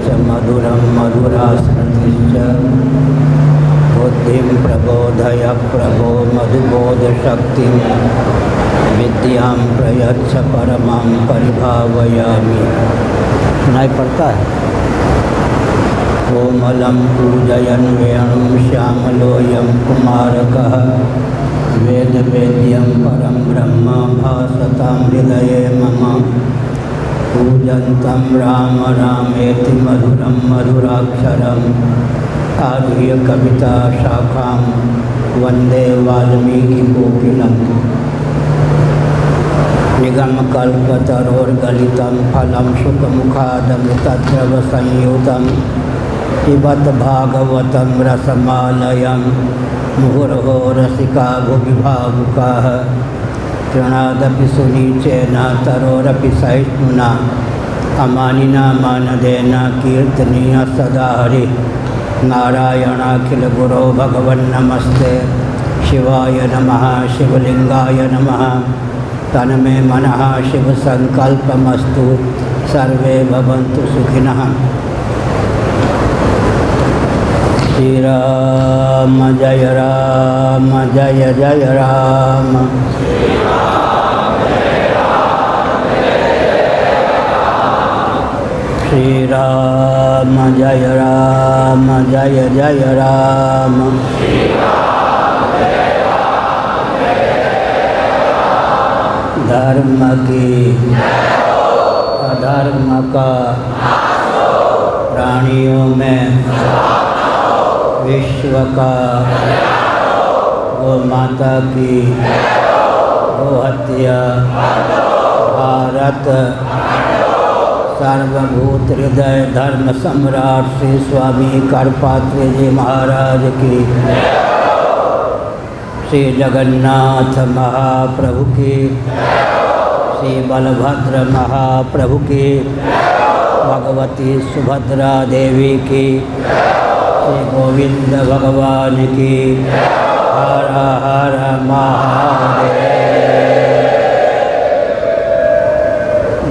च मधुरं मधुरास्मृतिश्च बुद्धिं प्रबोधय प्रभो मधुबोधशक्तिं विद्यां प्रयच्छ परमां परिभावयामि। सुनाई पड़ता है। कोमलं पूजयन् वेणुं श्यामलोऽयं कुमारकः वेदवेद्यं परं ब्रह्म भासतां हृदये मम। पूजन्तं राम रामेति मधुरं मधुराक्षरम् आरुह्य कविता शाखां वन्दे वाल्मीकिकोकिलम्। निगमकल्पतरोर्गलितं फलं शुकमुखादमृतद्रवसंयुतं पिबत भागवतं रसमालयं मुहुर्हो रसिका भुवि भावुकाः। तृणादपि सुनीचेन तरोरपि सहिष्णुना अमानिना मानदेन कीर्तनीय सदा हरि। नारायणाखिलगुरो भगवन्नमस्ते शिवाय नमः शिवलिंगाय नमः। तन्मे मनः शिवसङ्कल्पमस्तु सर्वे भवन्तु सुखिनः। श्रीराम जय राम जय जय राम। श्रीराम जय राम जय जय राम। धर्म की अधर्म का प्राणियों में विश्व का गौ माता की गोहत्या भारत सर्वभूत हृदय धर्म सम्राट श्री स्वामी करपात्र जी महाराज की, श्री जगन्नाथ महाप्रभु की, श्री बलभद्र महाप्रभु की, भगवती सुभद्रा देवी की, श्री गोविंद भगवान की। हर हर महादेव।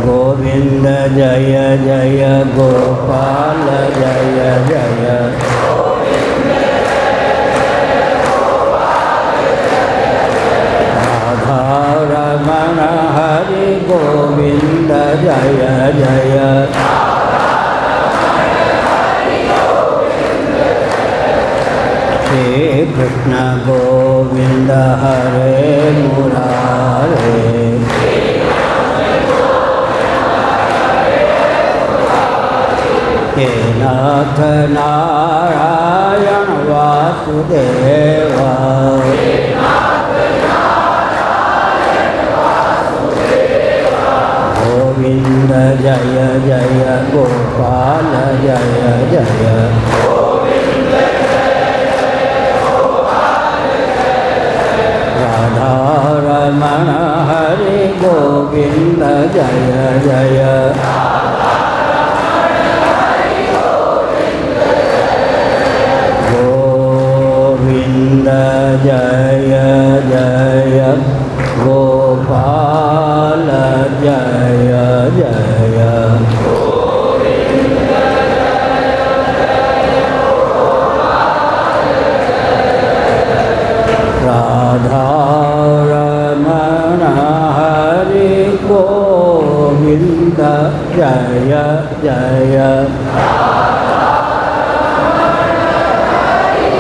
गोविंद जय जय गोपाल जय जय। राधारमण हरि गोविंद जय जय। श्री कृष्ण गोविंद हरे मुरारे। हे नाथ नारायण वासुदेव। गोविंद जय जय गोपाल जय जय। राधारमण हरि गोविंद जय जय। गोविंद जय जय गोपाल जय जय। राधारमण हरि गोविंद जय जय।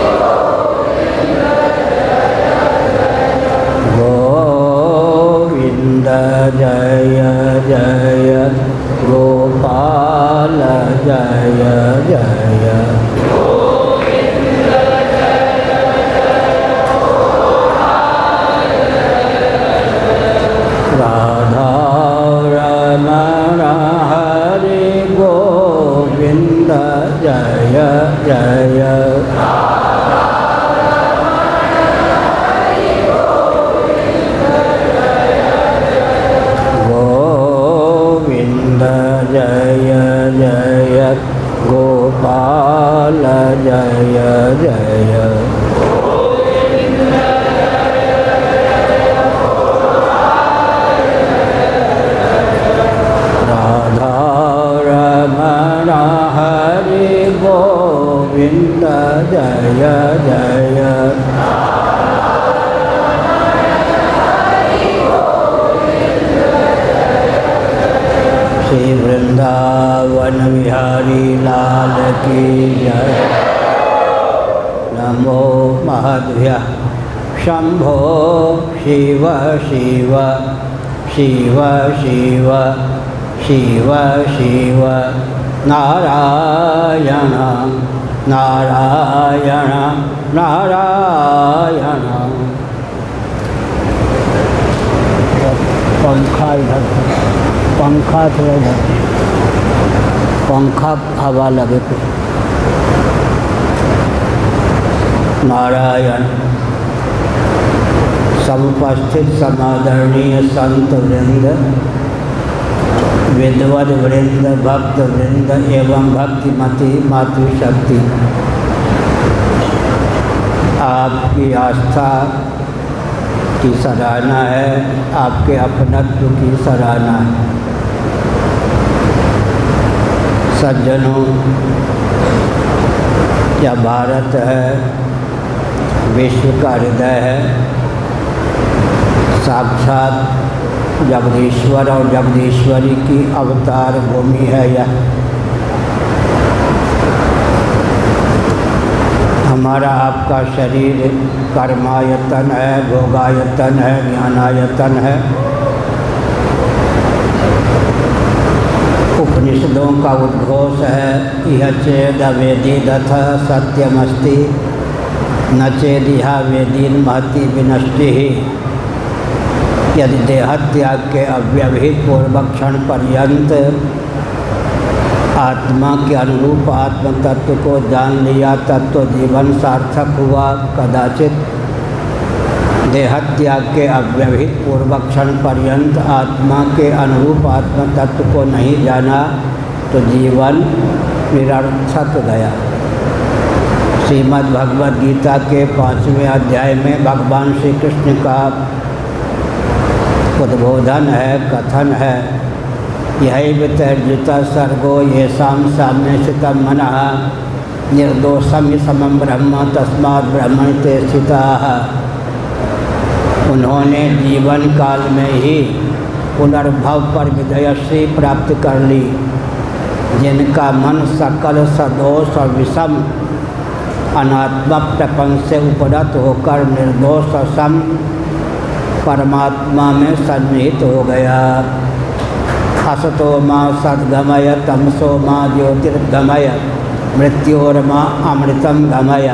गोविंद जय जय गोपाल जय जय। राधारमण हरि गोविंद जय जय। गोविंद जय जय गोपाल जय जय। राधारमण हरि गोविंद जय जय। श्री वृंदावन बिहारी लाल की जय। नमो महद्भ्यः शंभो शिव शिव शिव शिव शिव शिव नारायण नारायण नारायण। पंखा इधर, पंखा थोड़ा इधर, पंखा हवा लगे तो। नारायण। समुपस्थित समादरणीय संत वृंद, विद्वद वृंद, भक्त वृंद एवं भक्तिमती मातृशक्ति, आपकी आस्था की सराहना है, आपके अपनत्व की सराहना है। सज्जनों, यह भारत है, विश्व का हृदय है। साक्षात जगदीश्वर और जगदीश्वरी की अवतार भूमि है यह। हमारा आपका शरीर कर्मायतन है, भोगायतन है, ज्ञानायतन है। उपनिषदों का उद्घोष है, यह चेद वेदीदथ सत्यमस्ति न चेदिहा वेदीन महति विनष्टि। यदि देहत्याग के अव्यवहित पूर्वक क्षण पर्यंत आत्मा के अनुरूप आत्म तत्व को जान लिया तब तो जीवन सार्थक हुआ। कदाचित देहत्याग के अव्यवहित पूर्वक क्षण पर्यंत आत्मा के अनुरूप आत्म तत्व को नहीं जाना तो जीवन निरर्थक गया। श्रीमद् भगवद गीता के 5वें अध्याय में भगवान श्री कृष्ण का उद्बोधन है, कथन है, यही वितर्जित सर्गो येषां साम्यस्थितं मनः निर्दोषम ही समम ब्रह्म तस्मात् ब्रह्मणि ते स्थिताः। उन्होंने जीवन काल में ही पुनर्भव पर विजयश्री प्राप्त कर ली, जिनका मन सकल सदोष और विषम अनात्मक प्रपंच से उपरत होकर निर्दोष और सम परमात्मा में सन्निहित हो गया। असतो माँ सद्गमय तमसो माँ ज्योतिर्गमय मृत्योर्मा अमृतम गमय।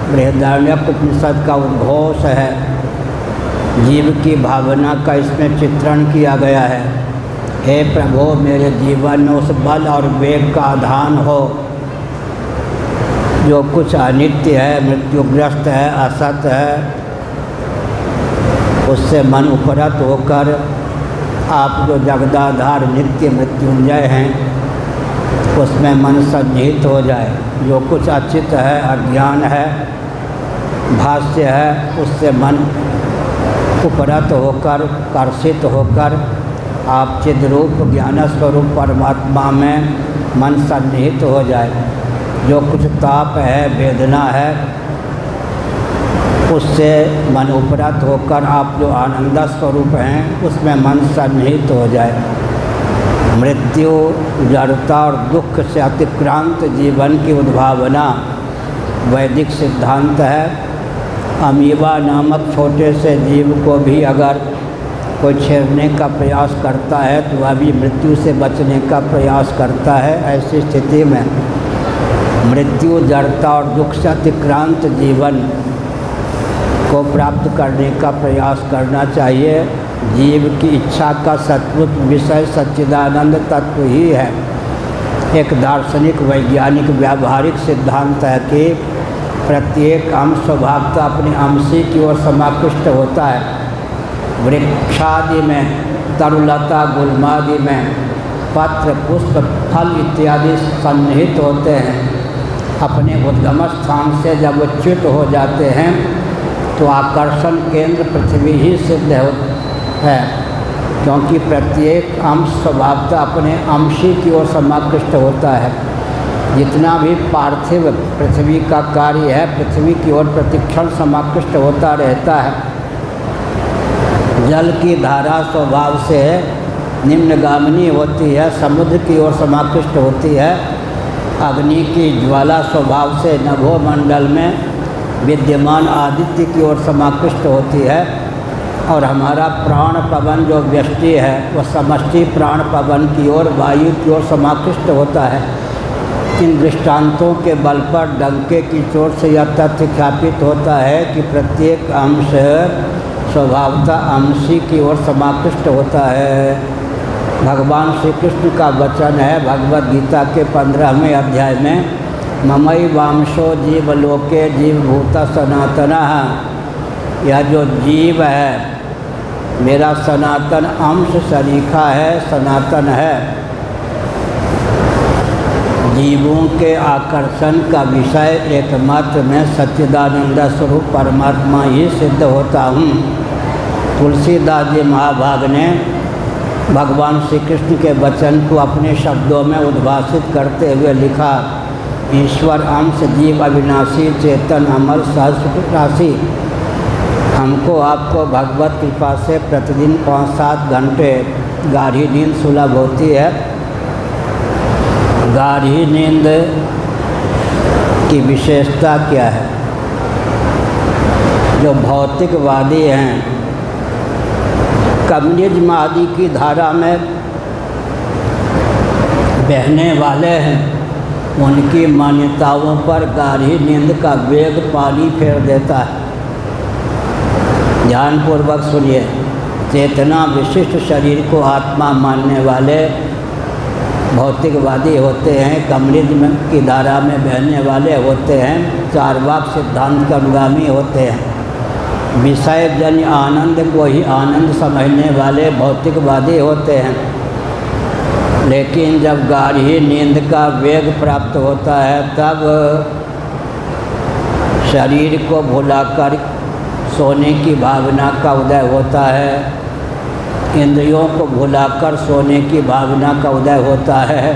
बृहदारण्यक उपनिषद का उद्घोष है। जीव की भावना का इसमें चित्रण किया गया है। हे प्रभु, मेरे जीवन में उस बल और वेग का आधान हो जो कुछ अनित्य है, मृत्युग्रस्त है, असत है, उससे मन उपरत होकर आप जो जगदाधार नित्य मृत्युंजय हैं उसमें मन सन्निहित हो जाए। जो कुछ अचित है, अज्ञान है, भाष्य है, उससे मन उपरत होकर, कर्षित होकर आप चिद्रूप ज्ञान स्वरूप परमात्मा में मन सन्निहित हो जाए। जो कुछ ताप है, वेदना है, उससे मन उपरत होकर आप जो आनंद स्वरूप हैं उसमें मन सन्निहित हो जाए। मृत्यु, जड़ता और दुख से अतिक्रांत जीवन की उद्भावना वैदिक सिद्धांत है। अमीबा नामक छोटे से जीव को भी अगर कोई छेड़ने का प्रयास करता है तो वह भी मृत्यु से बचने का प्रयास करता है। ऐसी स्थिति में मृत्यु, जड़ता और दुख से अतिक्रांत जीवन को प्राप्त करने का प्रयास करना चाहिए। जीव की इच्छा का सत्वत विषय सच्चिदानंद तत्व ही है। एक दार्शनिक, वैज्ञानिक, व्यावहारिक सिद्धांत है कि प्रत्येक अंश स्वभावतः अपने अंशी की ओर समाकृष्ट होता है। वृक्षादि में, तरुलता, गुल्मादि में पत्र, पुष्प, फल इत्यादि सन्निहित होते हैं। अपने उद्गम स्थान से जब वो च्युत हो जाते हैं तो आकर्षण केंद्र पृथ्वी ही सिद्ध है। क्योंकि प्रत्येक अंश स्वभावतः अपने अंशी की ओर समाकृष्ट होता है। जितना भी पार्थिव पृथ्वी का कार्य है पृथ्वी की ओर प्रतिक्षण समाकृष्ट होता रहता है। जल की धारा स्वभाव से निम्नगामिनी होती है, समुद्र की ओर समाकृष्ट होती है। अग्नि की ज्वाला स्वभाव से नभोमंडल में विद्यमान आदित्य की ओर समाकृष्ट होती है। और हमारा प्राण पवन जो व्यष्टि है वह समष्टि प्राण पवन की ओर वायु की ओर समाकृष्ट होता है। इन दृष्टांतों के बल पर डंके की चोट से यह तथ्य ख्यापित होता है कि प्रत्येक अंश स्वभावतः अंशी की ओर समाकृष्ट होता है। भगवान श्री कृष्ण का वचन है भगवद गीता के 15वें अध्याय में, ममई वांशो जीवलोके जीवभूत सनातनः। यह जो जीव है मेरा सनातन अंश सरीखा है, सनातन है। जीवों के आकर्षण का विषय एकमात्र मैं सच्चिदानंद स्वरूप परमात्मा ही सिद्ध होता हूँ। तुलसीदास जी महाभाग ने भगवान श्री कृष्ण के वचन को अपने शब्दों में उद्भाषित करते हुए लिखा, ईश्वर अंश जीव अविनाशी चेतन अमर सहस्र राशि। हमको आपको भगवत कृपा से प्रतिदिन 5-7 घंटे गाढ़ी नींद सुलभ होती है। गाढ़ी नींद की विशेषता क्या है? जो भौतिकवादी हैं कम्युनिज्म आदि की धारा में बहने वाले हैं, उनकी मान्यताओं पर गाढ़ी नींद का वेग पानी फेर देता है। ध्यानपूर्वक सुनिए। चेतना विशिष्ट शरीर को आत्मा मानने वाले भौतिकवादी होते हैं, कम्युनिज्म की धारा में बहने वाले होते हैं, चार्वाक सिद्धांत के अनुगामी होते हैं। विषय जन्य आनंद को ही आनंद समझने वाले भौतिकवादी होते हैं। लेकिन जब गाढ़ी नींद का वेग प्राप्त होता है तब शरीर को भुलाकर सोने की भावना का उदय होता है, इंद्रियों को भुलाकर सोने की भावना का उदय होता है,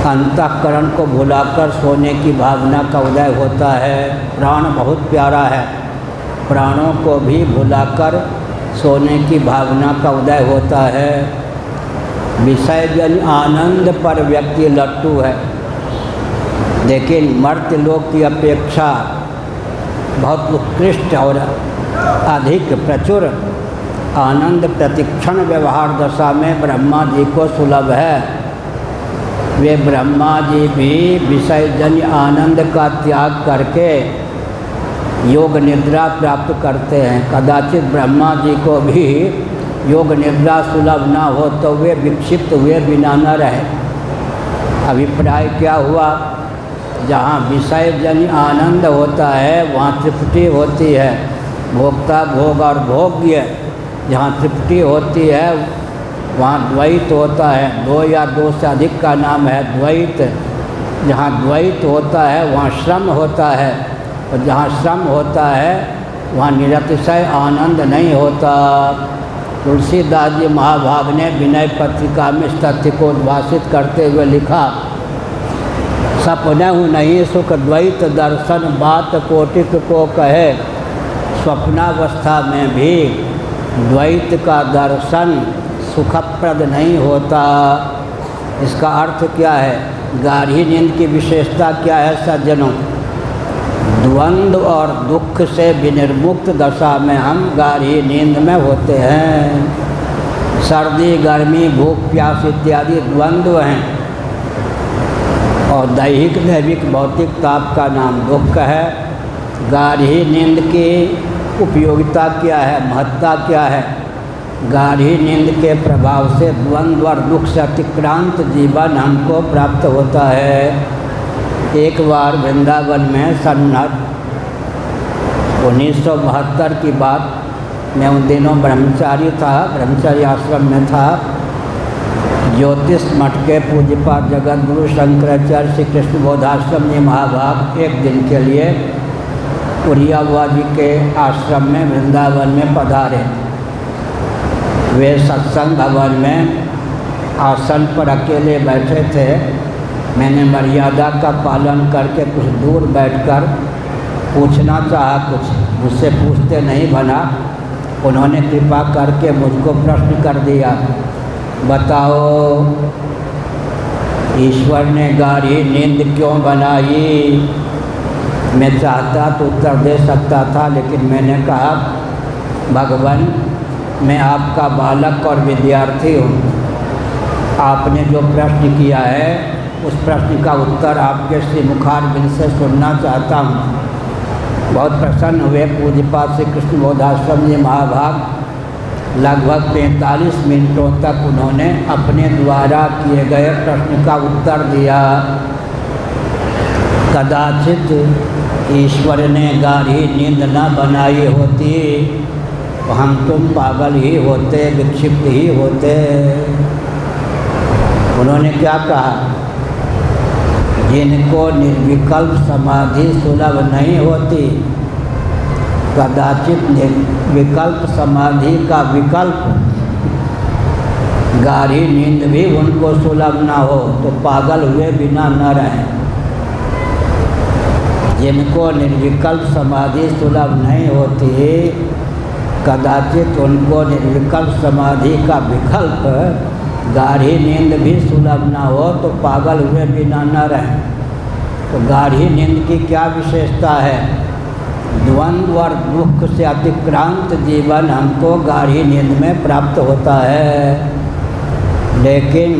अंतःकरण को भुलाकर सोने की भावना का उदय होता है। प्राण बहुत प्यारा है, प्राणों को भी भुलाकर सोने की भावना का उदय होता है। विषयजन्य आनंद पर व्यक्ति लट्टू है, लेकिन मर्त्य लोक की अपेक्षा बहुत उत्कृष्ट और अधिक प्रचुर आनंद प्रतिक्षण व्यवहार दशा में ब्रह्मा जी को सुलभ है। वे ब्रह्मा जी भी विषयजन्य आनंद का त्याग करके योग निद्रा प्राप्त करते हैं। कदाचित ब्रह्मा जी को भी योग निद्रा सुलभ ना हो तो वे विक्षिप्त हुए बिना न रहे। अभिप्राय क्या हुआ? जहाँ विषयजन्य आनंद होता है वहाँ तृप्ति होती है, भोक्ता भोग और भोग्य। जहाँ तृप्ति होती है वहाँ द्वैत होता है, 2 या 2 से अधिक का नाम है द्वैत। जहाँ द्वैत होता है वहाँ श्रम होता है, और जहाँ श्रम होता है वहाँ निरतिशय आनंद नहीं होता। तुलसीदास जी महाभाग ने विनय पत्रिका में इस तथ्य को उद्भाषित करते हुए लिखा, सपनहु नहीं सुख द्वैत दर्शन बात कोटिक को कहे। स्वप्नावस्था में भी द्वैत का दर्शन सुखप्रद नहीं होता। इसका अर्थ क्या है? गाढ़ी नींद की विशेषता क्या है सज्जनों? द्वंद्व और दुख से विनिर्मुक्त दशा में हम गाढ़ी नींद में होते हैं। सर्दी गर्मी भूख प्यास इत्यादि द्वंद्व हैं, और दैहिक दैविक भौतिक ताप का नाम दुख है। गाढ़ी नींद की उपयोगिता क्या है, महत्ता क्या है? गाढ़ी नींद के प्रभाव से द्वंद्व और दुख से अतिक्रांत जीवन हमको प्राप्त होता है। एक बार वृंदावन में सन 1972 की बात, मैं उन दिनों ब्रह्मचारी था, ब्रह्मचारी आश्रम में था। ज्योतिष मठ के पूज्यपाद जगत गुरु शंकराचार्य श्री कृष्ण बोधाश्रम जी महाभाग एक दिन के लिए उड़िया बुआ जी के आश्रम में वृंदावन में पधारे। वे सत्संग भवन में आसन पर अकेले बैठे थे। मैंने मर्यादा का पालन करके कुछ दूर बैठकर पूछना चाहा, कुछ मुझसे पूछते नहीं बना। उन्होंने कृपा करके मुझको प्रश्न कर दिया, बताओ ईश्वर ने गाढ़ी नींद क्यों बनाई? मैं चाहता तो उत्तर दे सकता था, लेकिन मैंने कहा, भगवान मैं आपका बालक और विद्यार्थी हूँ। आपने जो प्रश्न किया है उस प्रश्न का उत्तर आपके श्री मुखारबिंद से सुनना चाहता हूँ। बहुत प्रसन्न हुए पूज्यपाद श्री कृष्ण बोधाश्रम जी महाभाग। लगभग 45 मिनटों तक उन्होंने अपने द्वारा किए गए प्रश्न का उत्तर दिया। कदाचित ईश्वर ने गाढ़ी नींद न बनाई होती तो हम तुम पागल ही होते, विक्षिप्त ही होते। उन्होंने क्या कहा, जिनको निर्विकल्प समाधि सुलभ नहीं होती, कदाचित निर्विकल्प समाधि का विकल्प गाढ़ी नींद भी उनको सुलभ ना हो तो पागल हुए बिना न रहें। जिनको निर्विकल्प समाधि सुलभ नहीं होती, कदाचित उनको निर्विकल्प समाधि का विकल्प गाढ़ी नींद भी सुलभ ना हो तो पागल हुए बिना न रहें। तो गाढ़ी नींद की क्या विशेषता है? द्वंद्व और दुख से अतिक्रांत जीवन हमको गाढ़ी नींद में प्राप्त होता है। लेकिन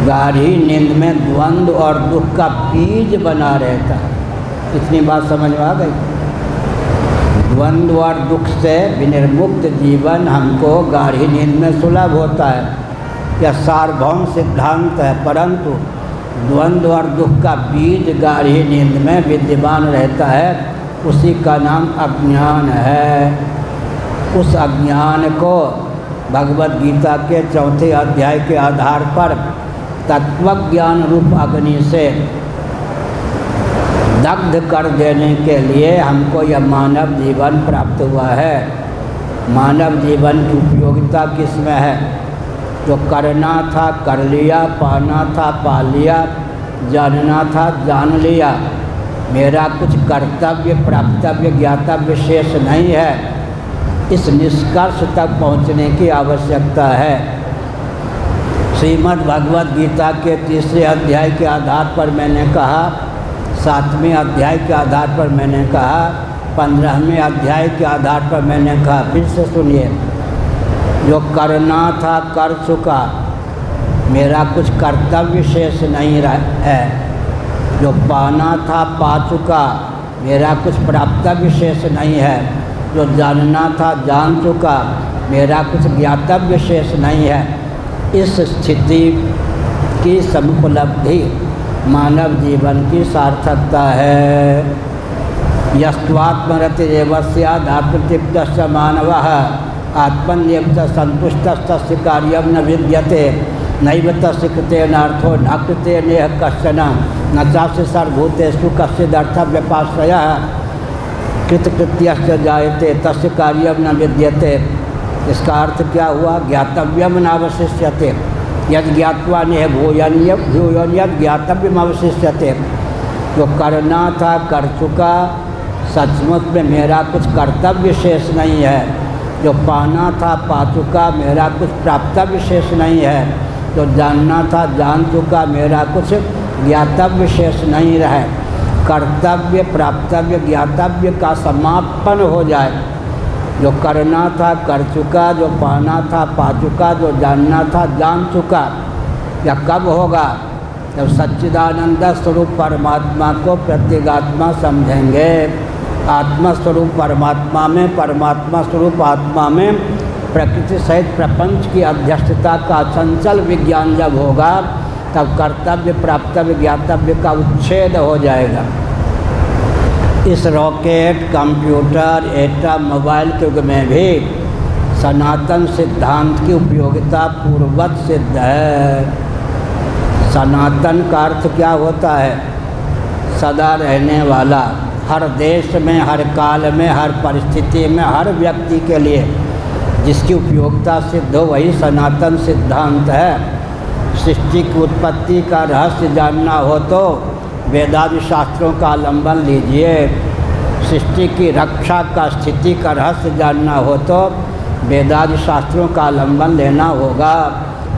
गाढ़ी नींद में द्वंद्व और दुख का बीज बना रहता है। इतनी बात समझ में आ गई? द्वंद्व और दुख से विनिर्मुक्त जीवन हमको गाढ़ी नींद में सुलभ होता है। यह सार्वभौम सिद्धांत है, परंतु द्वंद्व और दुख का बीज गाढ़ी नींद में विद्यमान रहता है। उसी का नाम अज्ञान है। उस अज्ञान को भगवद गीता के 4थे अध्याय के आधार पर तत्वज्ञान रूप अग्नि से दग्ध कर देने के लिए हमको यह मानव जीवन प्राप्त हुआ है। मानव जीवन की उपयोगिता किसमें है? जो करना था कर लिया, पाना था पा लिया, जानना था जान लिया। मेरा कुछ कर्तव्य, प्राप्तव्य, ज्ञातव्य शेष नहीं है। इस निष्कर्ष तक पहुँचने की आवश्यकता है। श्रीमद् भगवद गीता के 3रे अध्याय के आधार पर मैंने कहा, 7वें अध्याय के आधार पर मैंने कहा, 15वें अध्याय के आधार पर मैंने कहा। फिर से सुनिए, जो करना था कर चुका, मेरा कुछ कर्तव्य शेष नहीं है। जो पाना था पा चुका, मेरा कुछ प्राप्तव्य शेष नहीं है। जो जानना था जान चुका, मेरा कुछ ज्ञातव्य शेष नहीं है। इस स्थिति की समुपलब्धि मानव जीवन की सार्थकता है। यस्त्वात्मरतिरेव स्यादात्मतृप्तश्च मानवः आत्मन्येव संतुष्टस्तस्य कार्यं न विद्यते नैव तस्य कृतेनार्थो न कृतेनेह कश्चन न चास्य सर्वभूतेषु कश्चिदर्थव्यपाश्रयः कृतकृत्यश्च जायते तस्य कार्यं न विद्यते। इसका अर्थ क्या हुआ? ज्ञातव्यम नावशिष्यते यद ज्ञात्वा नेह भूयन यद ज्ञातव्यम अवशिष्यते। जो करना था कर चुका, सचमुच में मेरा कुछ कर्तव्य शेष नहीं है। जो पाना था पा चुका, मेरा कुछ प्राप्तव्य शेष नहीं है। जो जानना था जान चुका, मेरा कुछ ज्ञातव्य शेष नहीं रहे। कर्तव्य, प्राप्तव्य, ज्ञातव्य का समापन हो जाए। जो करना था कर चुका, जो पाना था पा चुका, जो जानना था जान चुका। यह कब होगा? जब सच्चिदानंद स्वरूप परमात्मा को प्रत्यगात्मा समझेंगे। आत्मा स्वरूप परमात्मा में, परमात्मा स्वरूप आत्मा में प्रकृति सहित प्रपंच की अध्यक्षता का चंचल विज्ञान जब होगा, तब कर्तव्य, प्राप्तव्य, ज्ञातव्य का उच्छेद हो जाएगा। इस रॉकेट, कंप्यूटर, एटम, मोबाइल के युग में भी सनातन सिद्धांत की उपयोगिता पूर्ववत सिद्ध है। सनातन का अर्थ क्या होता है? सदा रहने वाला। हर देश में, हर काल में, हर परिस्थिति में, हर व्यक्ति के लिए जिसकी उपयोगिता सिद्ध हो वही सनातन सिद्धांत है। सृष्टि की उत्पत्ति का रहस्य जानना हो तो वेदादि शास्त्रों का आलंबन लीजिए। सृष्टि की रक्षा का स्थिति का रहस्य जानना हो तो वेदादि शास्त्रों का आलंबन लेना होगा।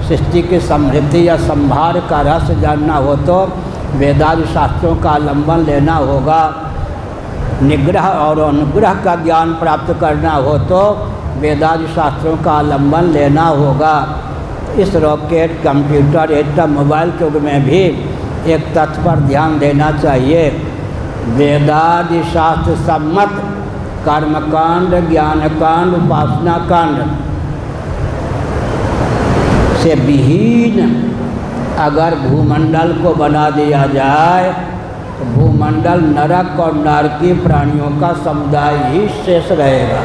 सृष्टि की समृद्धि या संभार का रहस्य जानना हो तो वेदादि शास्त्रों का आलंबन लेना होगा। निग्रह और अनुग्रह का ज्ञान प्राप्त करना हो तो वेदादि शास्त्रों का आलंबन लेना होगा। इस रॉकेट, कंप्यूटर, एटम, मोबाइल के युग में भी एक तथ्य पर ध्यान देना चाहिए। वेदादि शास्त्र सम्मत कर्मकांड, ज्ञानकांड, उपासना कांड से विहीन अगर भूमंडल को बना दिया जाए तो भूमंडल नरक और नारकी प्राणियों का समुदाय ही शेष रहेगा।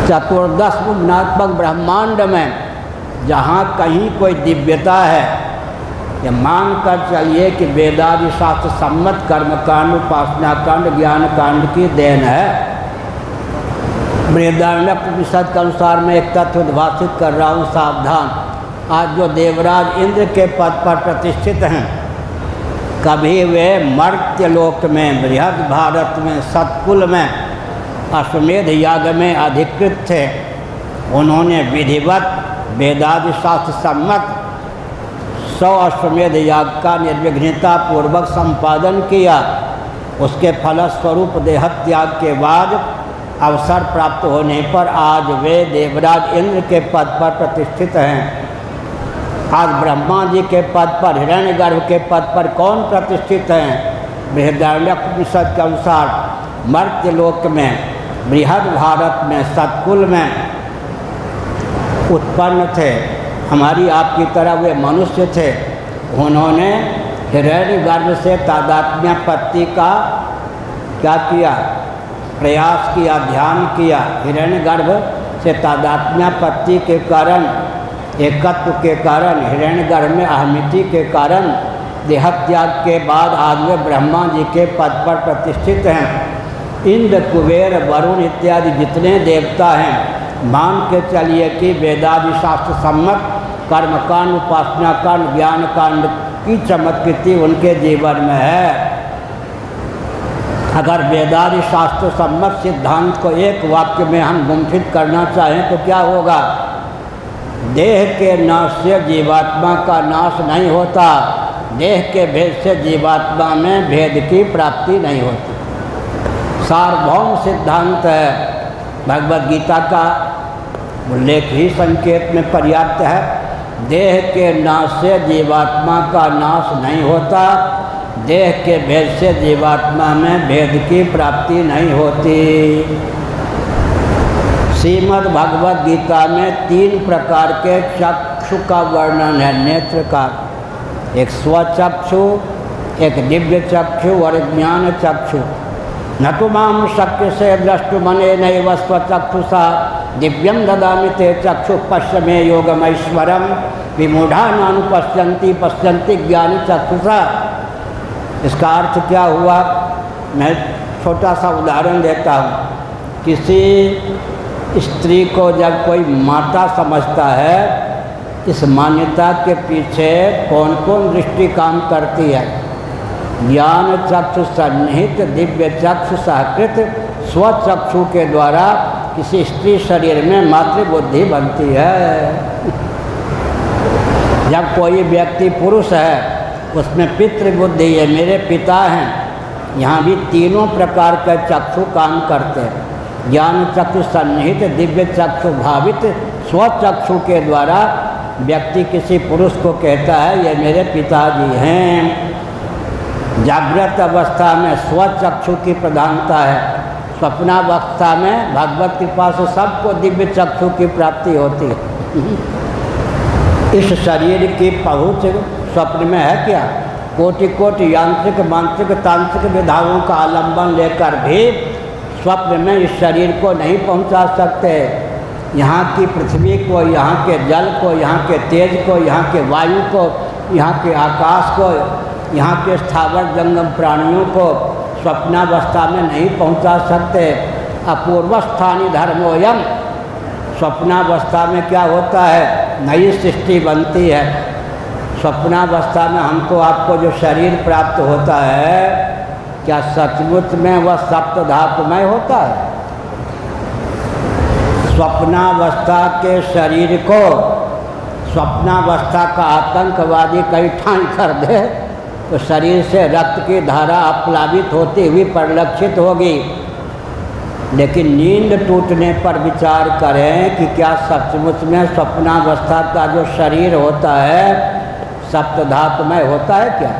चतुर्दश गुणात्मक ब्रह्मांड में जहाँ कहीं कोई दिव्यता है, ये मान कर चलिए कि वेदादि शास्त्र सम्मत कर्मकांड, उपासना कांड, ज्ञान कांड की देन है। बृहदारण्यक के अनुसार मैं एक तथ्य उद्भाषित कर रहा हूँ, सावधान। आज जो देवराज इंद्र के पद पर प्रतिष्ठित हैं, कभी वे मर्त्यलोक में, बृहद भारत में, सतकुल में, अश्वमेध याग में अधिकृत थे। उन्होंने विधिवत वेदादि शास्त्र सम्मत 100 अश्वमेध याग का निर्विघ्नता पूर्वक संपादन किया। उसके फलस्वरूप देहत्याग के बाद अवसर प्राप्त होने पर आज वे देवराज इंद्र के पद पर प्रतिष्ठित हैं। आज ब्रह्मा जी के पद पर, हिरण्यगर्भ के पद पर कौन प्रतिष्ठित हैं? बृहदारण्यक के अनुसार मर्त्यलोक में, बृहद भारत में, सतकुल में उत्पन्न थे। हमारी आपकी तरह वे मनुष्य थे। उन्होंने हिरण्यगर्भ से तादात्म्यपत्ति का क्या किया? प्रयास किया, ध्यान किया। हिरण्यगर्भ से तादात्म्यपत्ति के कारण, एकत्व के कारण, हिरण्यगर्भ में अहमिति के कारण देहत्याग के बाद आज वे ब्रह्मा जी के पद पर प्रतिष्ठित हैं। इंद्र, कुबेर, वरुण इत्यादि जितने देवता हैं, मान के चलिए कि वेदादि शास्त्र सम्मत कर्मकांड, उपासना कांड, ज्ञान कांड की चमत्कृति उनके जीवन में है। अगर वेदादि शास्त्र सम्मत सिद्धांत को एक वाक्य में हम गुंफित करना चाहें तो क्या होगा? देह के नाश से जीवात्मा का नाश नहीं होता, देह के भेद से जीवात्मा में भेद की प्राप्ति नहीं होती। सार्वभौम सिद्धांत है। भगवद गीता का उल्लेख ही संकेत में पर्याप्त है। देह के नाश से जीवात्मा का नाश नहीं होता, देह के भेद से जीवात्मा में भेद की प्राप्ति नहीं होती। श्रीमद् भगवद गीता में 3 प्रकार के चक्षु का वर्णन है, नेत्र का। एक स्वचक्षु, एक दिव्य चक्षु और एक ज्ञान चक्षु। न तो माम शक्य से द्रष्टुमने नैव स्वचक्षुषा दिव्यम ददामि ते चक्षु पश्य मे योगमैश्वरम विमूढ़ा नानुपश्यन्ति पश्यन्ति ज्ञान चक्षुषा। इसका अर्थ क्या हुआ? मैं छोटा सा उदाहरण देता हूँ। किसी स्त्री को जब कोई माता समझता है, इस मान्यता के पीछे कौन कौन दृष्टि काम करती है? ज्ञान चक्षु सन्निहित दिव्य चक्षु सहकृत स्वचक्षु के द्वारा किसी स्त्री शरीर में मातृबुद्धि बनती है। जब कोई व्यक्ति पुरुष है, उसमें पितृबुद्धि है, मेरे पिता हैं। यहाँ भी तीनों प्रकार के चक्षु काम करते हैं। ज्ञान चक्षु सन्निहित दिव्य चक्षु भावित स्वचक्षु के द्वारा व्यक्ति किसी पुरुष को कहता है, ये मेरे पिताजी हैं। जागृत अवस्था में स्वचक्षु की प्रधानता है। स्वप्नावस्था में भगवत कृपा से सबको दिव्य चक्षु की प्राप्ति होती है। इस शरीर की पहुँच स्वप्न में है क्या? कोटि कोटि यांत्रिक, मानसिक, तांत्रिक विधाओं का आलंबन लेकर भी स्वप्न में इस शरीर को नहीं पहुंचा सकते। यहाँ की पृथ्वी को, यहाँ के जल को, यहाँ के तेज को, यहाँ के वायु को, यहाँ के आकाश को, यहाँ के स्थावर जंगम प्राणियों को स्वप्नावस्था में नहीं पहुंचा सकते। अपूर्वस्थानी धर्मोयम स्वप्नावस्था में क्या होता है, नई सृष्टि बनती है। स्वप्नावस्था में हमको आपको जो शरीर प्राप्त होता है, क्या सचमुच में वह सप्त धातुमय होता है? स्वप्नावस्था के शरीर को स्वप्नावस्था का आतंकवादी कहीं ठान कर दे तो शरीर से रक्त की धारा अपलावित होती हुई परिलक्षित होगी। लेकिन नींद टूटने पर विचार करें कि क्या सचमुच में स्वप्नावस्था का जो शरीर होता है सप्तधातुमय होता है क्या?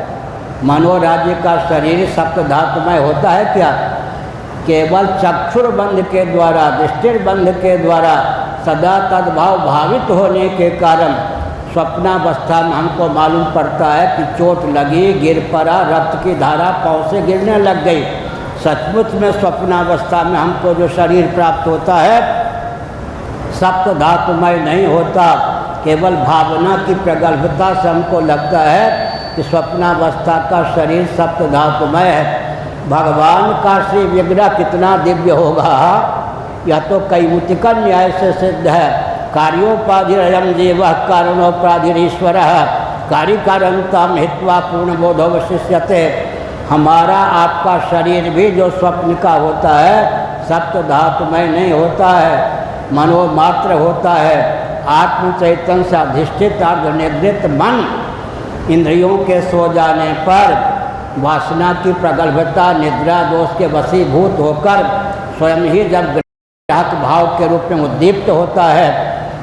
मनोराज्य का शरीर सप्तधातुमय होता है क्या? केवल चक्षुर्बंध के द्वारा, दृष्टिर्बंध के द्वारा सदा तद्भाव भावित होने के कारण स्वप्नावस्था में हमको मालूम पड़ता है कि चोट लगी, गिर पड़ा, रक्त की धारा पाँव से गिरने लग गई। सचमुच में स्वप्नावस्था में हमको जो शरीर प्राप्त होता है सप्त धातुमय नहीं होता। केवल भावना की प्रगल्भता से हमको लगता है कि स्वप्नावस्था का शरीर सप्त धातुमय है। भगवान का श्री विग्रह कितना दिव्य होगा, यह तो कैमुतिक न्याय से सिद्ध है। कार्योपाधिरयम जीव कारणोपाधिरीश्वर कार्यकारणताम हित्वा पूर्ण बोधोवशिष्यते। हमारा आपका शरीर भी जो स्वप्न का होता है सप्त धातुमय नहीं होता है, मनोमात्र होता है। आत्म चैतन्य से अधिष्ठित अर्धनिद्रित मन इंद्रियों के सो जाने पर वासना की प्रगल्भता निद्रा दोष के वशीभूत होकर स्वयं ही जब ग्राहक भाव के रूप में उद्दीप्त होता है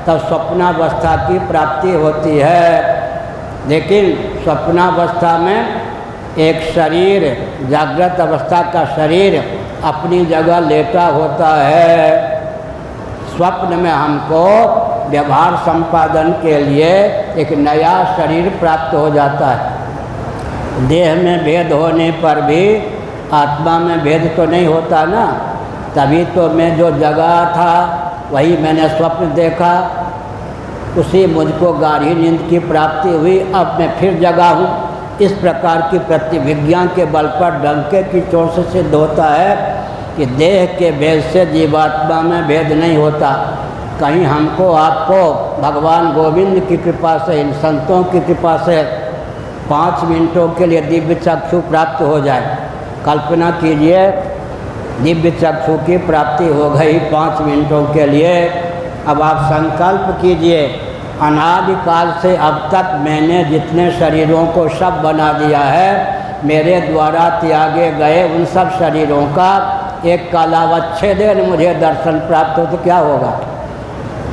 तब स्वप्नावस्था की प्राप्ति होती है। लेकिन स्वप्नावस्था में एक शरीर, जागृत अवस्था का शरीर अपनी जगह लेटा होता है। स्वप्न में हमको व्यवहार संपादन के लिए एक नया शरीर प्राप्त हो जाता है। देह में भेद होने पर भी आत्मा में भेद तो नहीं होता ना। तभी तो मैं जो जगा था वही मैंने स्वप्न देखा, उसी मुझको गाढ़ी नींद की प्राप्ति हुई, अब मैं फिर जगा हूँ। इस प्रकार की प्रतिविज्ञा के बल पर डंके की चोट से सिद्ध होता है कि देह के भेद से जीवात्मा में भेद नहीं होता। कहीं हमको आपको भगवान गोविंद की कृपा से, इन संतों की कृपा से 5 मिनटों के लिए दिव्य चक्षु प्राप्त हो जाए। कल्पना कीजिए दिव्य चक्षु की प्राप्ति हो गई 5 मिनटों के लिए। अब आप संकल्प कीजिए, अनादिकाल से अब तक मैंने जितने शरीरों को सब बना दिया है, मेरे द्वारा त्यागे गए उन सब शरीरों का एक कालावच्छेदन मुझे दर्शन प्राप्त हो तो क्या होगा?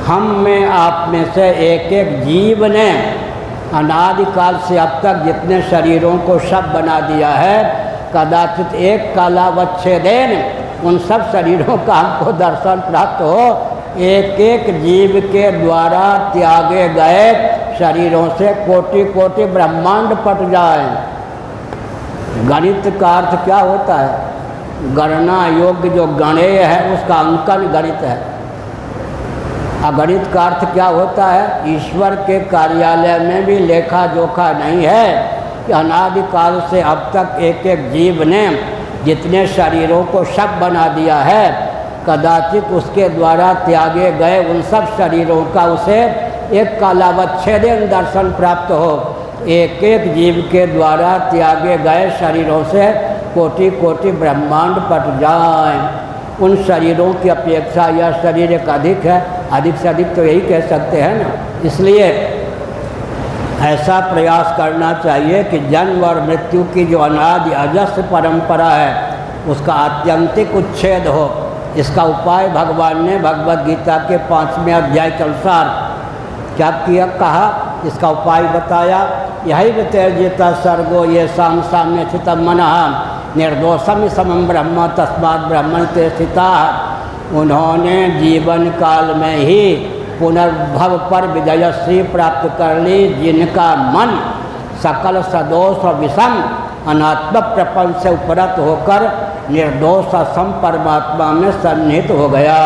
हम में आप में से एक एक जीव ने अनादिकाल से अब तक जितने शरीरों को सब बना दिया है, कदाचित एक कालावच्छेदन उन सब शरीरों का हमको दर्शन प्राप्त हो। एक एक जीव के द्वारा त्यागे गए शरीरों से कोटि कोटि ब्रह्मांड पट जाए। गणित का अर्थ क्या होता है? गणना योग्य जो गणेय है उसका अंकन गणित है। अगणित का अर्थ क्या होता है? ईश्वर के कार्यालय में भी लेखा जोखा नहीं है कि अनादिकाल से अब तक एक एक जीव ने जितने शरीरों को सब बना दिया है, कदाचित उसके द्वारा त्यागे गए उन सब शरीरों का उसे एक कालावच्छेदन दर्शन प्राप्त हो। एक एक जीव के द्वारा त्यागे गए शरीरों से कोटि कोटि ब्रह्मांड पट जाए। उन शरीरों की अपेक्षा यह शरीर एक अधिक है, अधिक से अधिक तो यही कह सकते हैं ना। इसलिए ऐसा प्रयास करना चाहिए कि जन्म और मृत्यु की जो अनादि अजस्र परंपरा है उसका आत्यंतिक उच्छेद हो। इसका उपाय भगवान ने भगवद गीता के 5वें अध्याय के अनुसार क्या किया, कहा, इसका उपाय बताया। यही वितर्जिता सर्गो ये शाम साम्य स्थित मनः निर्दोषम समम ब्रह्म तस्मात् ब्रह्मण ते स्थिता। उन्होंने जीवन काल में ही पुनर्भव पर विजयश्री प्राप्त कर ली, जिनका मन सकल सदोष और विषम अनात्म प्रपंच से उपरत होकर निर्दोष असम परमात्मा में सन्निहित हो गया।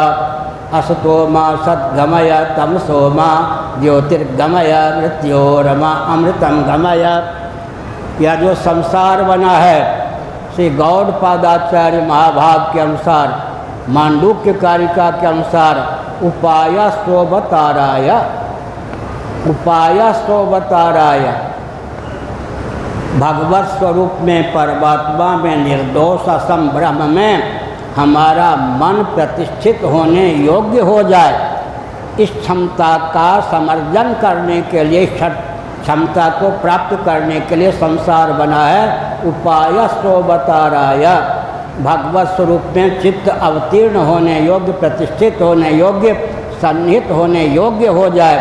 असतो माँ सद्गमय तमसो माँ ज्योतिर्गमय मृत्योरमा अमृतम गमय। यह जो संसार बना है श्री गौड़ पादाचार्य महाभाग के अनुसार, मांडूक्य कारिका के अनुसार उपायस्तोवताराय, उपायस्तोवताराय, भगवत स्वरूप में, परमात्मा में, निर्दोष असम ब्रह्म में हमारा मन प्रतिष्ठित होने योग्य हो जाए, इस क्षमता का समर्जन करने के लिए, क्षमता को प्राप्त करने के लिए संसार बना है। उपायस्तोवताराय, भगवत स्वरूप में चित्त अवतीर्ण होने योग्य, प्रतिष्ठित होने योग्य, सन्निहित होने योग्य हो जाए,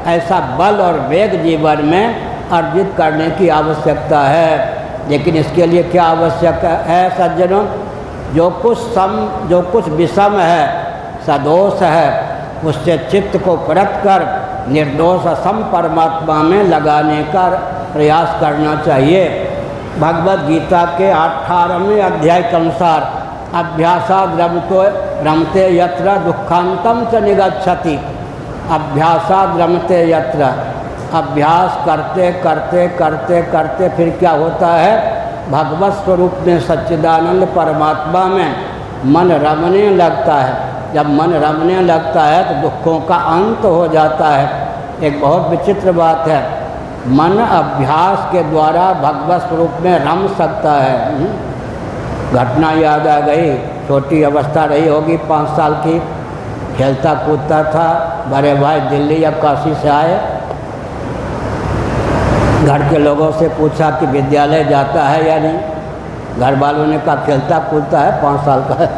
ऐसा बल और वेग जीवन में अर्जित करने की आवश्यकता है। लेकिन इसके लिए क्या आवश्यक है सज्जनों? जो कुछ विषम है, सदोष है, उससे चित्त को परत कर निर्दोष असम परमात्मा में लगाने का प्रयास करना चाहिए। भगवद गीता के 18वें अध्याय के अनुसार अभ्यासाद रमते यत्र दुखांतम च निगच्छति, अभ्यासाद रमते यत्र, अभ्यास करते करते करते करते फिर क्या होता है? भगवत स्वरूप में, सच्चिदानंद परमात्मा में मन रमने लगता है। जब मन रमने लगता है तो दुखों का अंत हो जाता है। एक बहुत विचित्र बात है, मन अभ्यास के द्वारा भगवत स्वरूप में रम सकता है। घटना याद आ गई, छोटी अवस्था रही होगी 5 साल की, खेलता कूदता था, बड़े भाई दिल्ली या काशी से आए, घर के लोगों से पूछा कि विद्यालय जाता है या नहीं। घर वालों ने कहा खेलता कूदता है, 5 साल का है।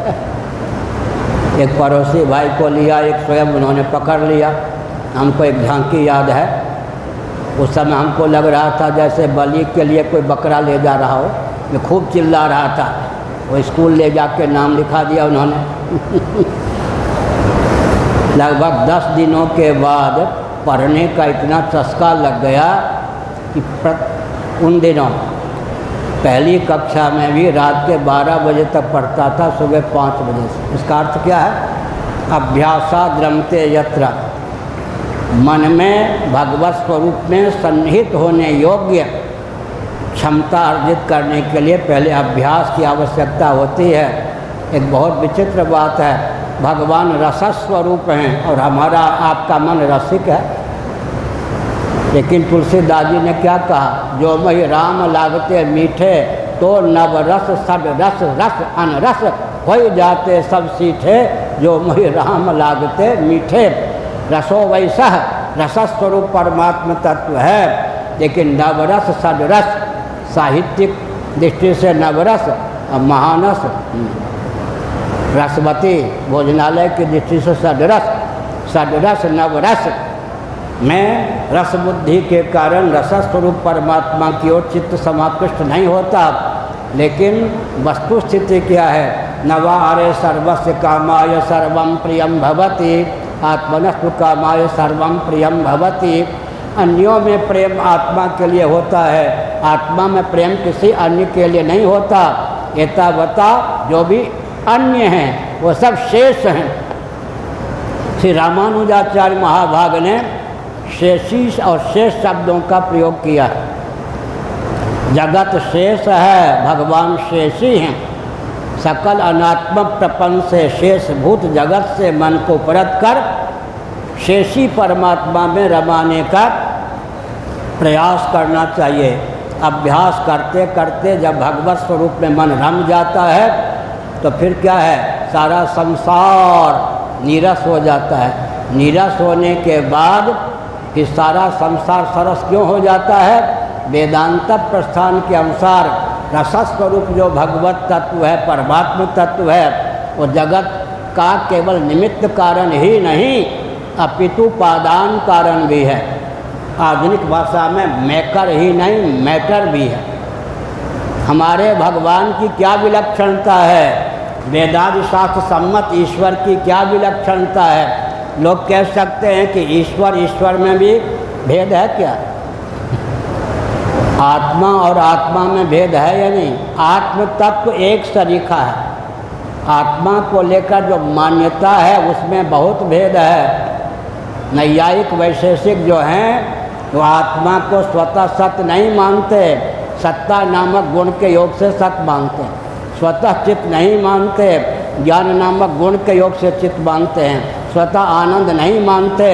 एक पड़ोसी भाई को लिया, एक स्वयं उन्होंने पकड़ लिया। हमको एक झांकी याद है, उस समय हमको लग रहा था जैसे बलि के लिए कोई बकरा ले जा रहा हो। मैं खूब चिल्ला रहा था, वो स्कूल ले जाके नाम लिखा दिया उन्होंने। लगभग 10 दिनों के बाद पढ़ने का इतना चस्का लग गया कि उन दिनों पहली कक्षा में भी रात के 12 बजे तक पढ़ता था, सुबह 5 बजे से। इसका अर्थ क्या है? अभ्यासाद रमते यत्र, मन में भगवत स्वरूप में सन्निहित होने योग्य क्षमता अर्जित करने के लिए पहले अभ्यास की आवश्यकता होती है। एक बहुत विचित्र बात है, भगवान रसस्वरूप हैं और हमारा आपका मन रसिक है। लेकिन तुलसीदास जी ने क्या कहा? जो मही राम लागते मीठे, तो नव रस सड रस रस अनरस हो जाते सब सीठे। जो मही राम लागते मीठे, रसो वैसा रसस्वरूप परमात्म तत्व है। लेकिन नवरस सडरस, साहित्यिक दृष्टि से नवरस, महानस रसवती, भोजनालय की दृष्टि से सडरस, सडरस नवरस में रस बुद्धि के कारण रसस्वरूप परमात्मा की ओर चित्त समाकृष्ट नहीं होता। लेकिन वस्तु स्थिति क्या है? नवारे सर्वस्य कामाय सर्वं प्रियं भवति, आत्मनस्तु कामाय सर्वं प्रियं भवति। अन्यों में प्रेम आत्मा के लिए होता है, आत्मा में प्रेम किसी अन्य के लिए नहीं होता। एतावता जो भी अन्य हैं वो सब शेष हैं। श्री रामानुजाचार्य महाभाग ने शेषी और शेष शब्दों का प्रयोग किया। जगत शेष है, भगवान शेषी हैं। सकल अनात्मक प्रपंच से, शेषभूत जगत से मन को परत कर शेषी परमात्मा में रमाने का प्रयास करना चाहिए। अभ्यास करते करते जब भगवत स्वरूप में मन रम जाता है तो फिर क्या है? सारा संसार नीरस हो जाता है। नीरस होने के बाद कि सारा संसार सरस क्यों हो जाता है? वेदांत प्रस्थान के अनुसार रसस्वरूप जो भगवत तत्व है, परमात्म तत्व है, वो जगत का केवल निमित्त कारण ही नहीं अपितु पादान कारण भी है। आधुनिक भाषा में मेकर ही नहीं, मैटर भी है। हमारे भगवान की क्या विलक्षणता है? वेदादि शास्त्र सम्मत ईश्वर की क्या विलक्षणता है? लोग कह सकते हैं कि ईश्वर में भी भेद है क्या? आत्मा और आत्मा में भेद है या नहीं? आत्म तत्व एक सरीखा है। आत्मा को लेकर जो मान्यता है उसमें बहुत भेद है। नैयायिक वैशेषिक जो हैं तो आत्मा को स्वतः सत्य नहीं मानते, सत्ता नामक गुण के योग से सत्य मानते हैं। स्वतः चित्त नहीं मानते, ज्ञान नामक गुण के योग से चित्त मानते हैं। स्वतः आनंद नहीं मानते,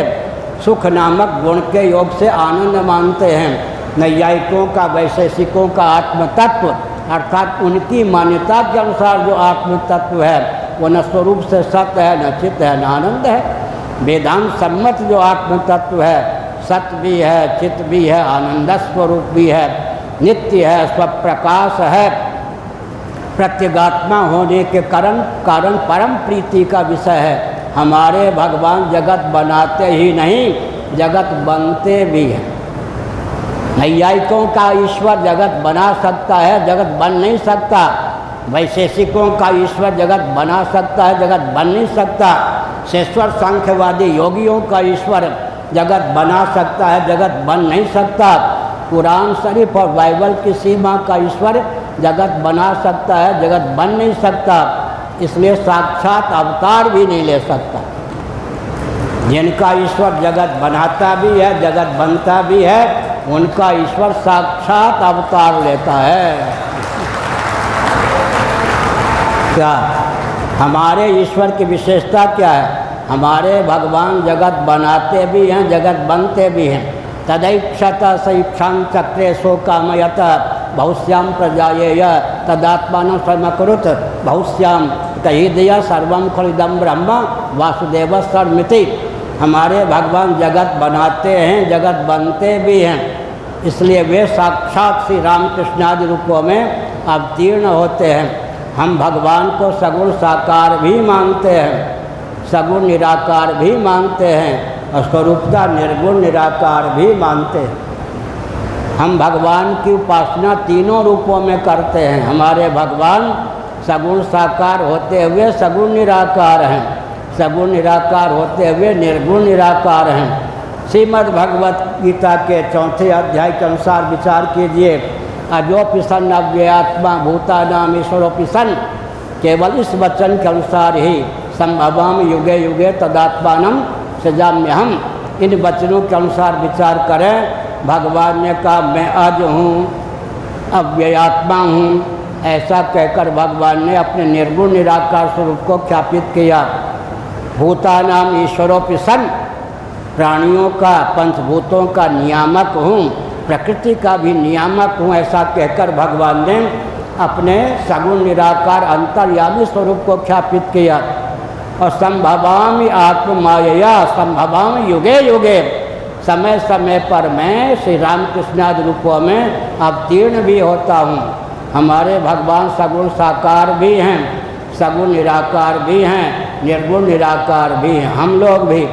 सुख नामक गुण के योग से आनंद मानते हैं। नैयायिकों का, वैशेषिकों का आत्म तत्व अर्थात उनकी मान्यता के अनुसार जो आत्म तत्व है वो न स्वरूप से सत्य है, न चित्त है, न आनंद है। वेदांत सम्मत जो आत्म तत्व है सत्य भी है, चित्त भी है, आनंद स्वरूप भी है, नित्य है, स्वप्रकाश है, प्रत्यगात्मा होने के कारण परम प्रीति का विषय है। हमारे भगवान जगत बनाते ही नहीं, जगत बनते भी हैं। नैयायिकों का ईश्वर जगत बना सकता है, जगत बन नहीं सकता। वैशेषिकों का ईश्वर जगत बना सकता है, जगत बन नहीं सकता। शेश्वर सांख्यवादी योगियों का ईश्वर जगत बना सकता है, जगत बन नहीं सकता। कुरान शरीफ और बाइबल की सीमा का ईश्वर जगत बना सकता है, जगत बन नहीं सकता। इसलिए साक्षात अवतार भी नहीं ले सकता। जिनका ईश्वर जगत बनाता भी है, जगत बनता भी है, उनका ईश्वर साक्षात अवतार लेता है। क्या हमारे ईश्वर की विशेषता क्या है? हमारे भगवान जगत बनाते भी हैं, जगत बनते भी हैं। तदैक्षत सईक्षां चक्रे सो कामयत बहुश्याम प्रजाएय तदात्मान स्वयमकृत बहुश्याम तहिदया सर्वम खलिदम ब्रह्म वासुदेव सर्वमिति। हमारे भगवान जगत बनाते हैं, जगत बनते भी हैं। इसलिए वे साक्षात श्री रामकृष्णादि रूपों में अवतीर्ण होते हैं। हम भगवान को सगुण साकार भी मानते हैं, सगुण निराकार भी मानते हैं और स्वरूपता निर्गुण निराकार भी मानते हैं। हम भगवान की उपासना तीनों रूपों में करते हैं। हमारे भगवान सगुण साकार होते हुए सगुण निराकार हैं, सगुण निराकार होते हुए निर्गुण निराकार हैं। श्रीमद् भगवत गीता के 4 अध्याय के अनुसार विचार कीजिए। अजोपि सन् अव्ययात्मा भूतानाम ईश्वरोपि सन्, केवल इस वचन के अनुसार ही संभवाम युगे युगे तदात्मानम सजाम्यहम। इन वचनों के अनुसार विचार करें। भगवान ने कहा मैं अज हूँ, अव्ययात्मा हूँ, ऐसा कहकर भगवान ने अपने निर्गुण निराकार स्वरूप को ख्यापित किया। भूतानाम ईश्वरोपि सन्, प्राणियों का, पंचभूतों का नियामक हूँ, प्रकृति का भी नियामक हूँ, ऐसा कहकर भगवान ने अपने सगुण निराकार अंतर्यामी स्वरूप को ख्यापित किया। और संभवामि आत्ममायया संभवामि युगे युगे, समय समय पर मैं श्री रामकृष्णादि रूपों में अवतीर्ण भी होता हूँ। हमारे भगवान सगुण साकार भी हैं, सगुण निराकार भी हैं, निर्गुण निराकार भी हैं। हम लोग भी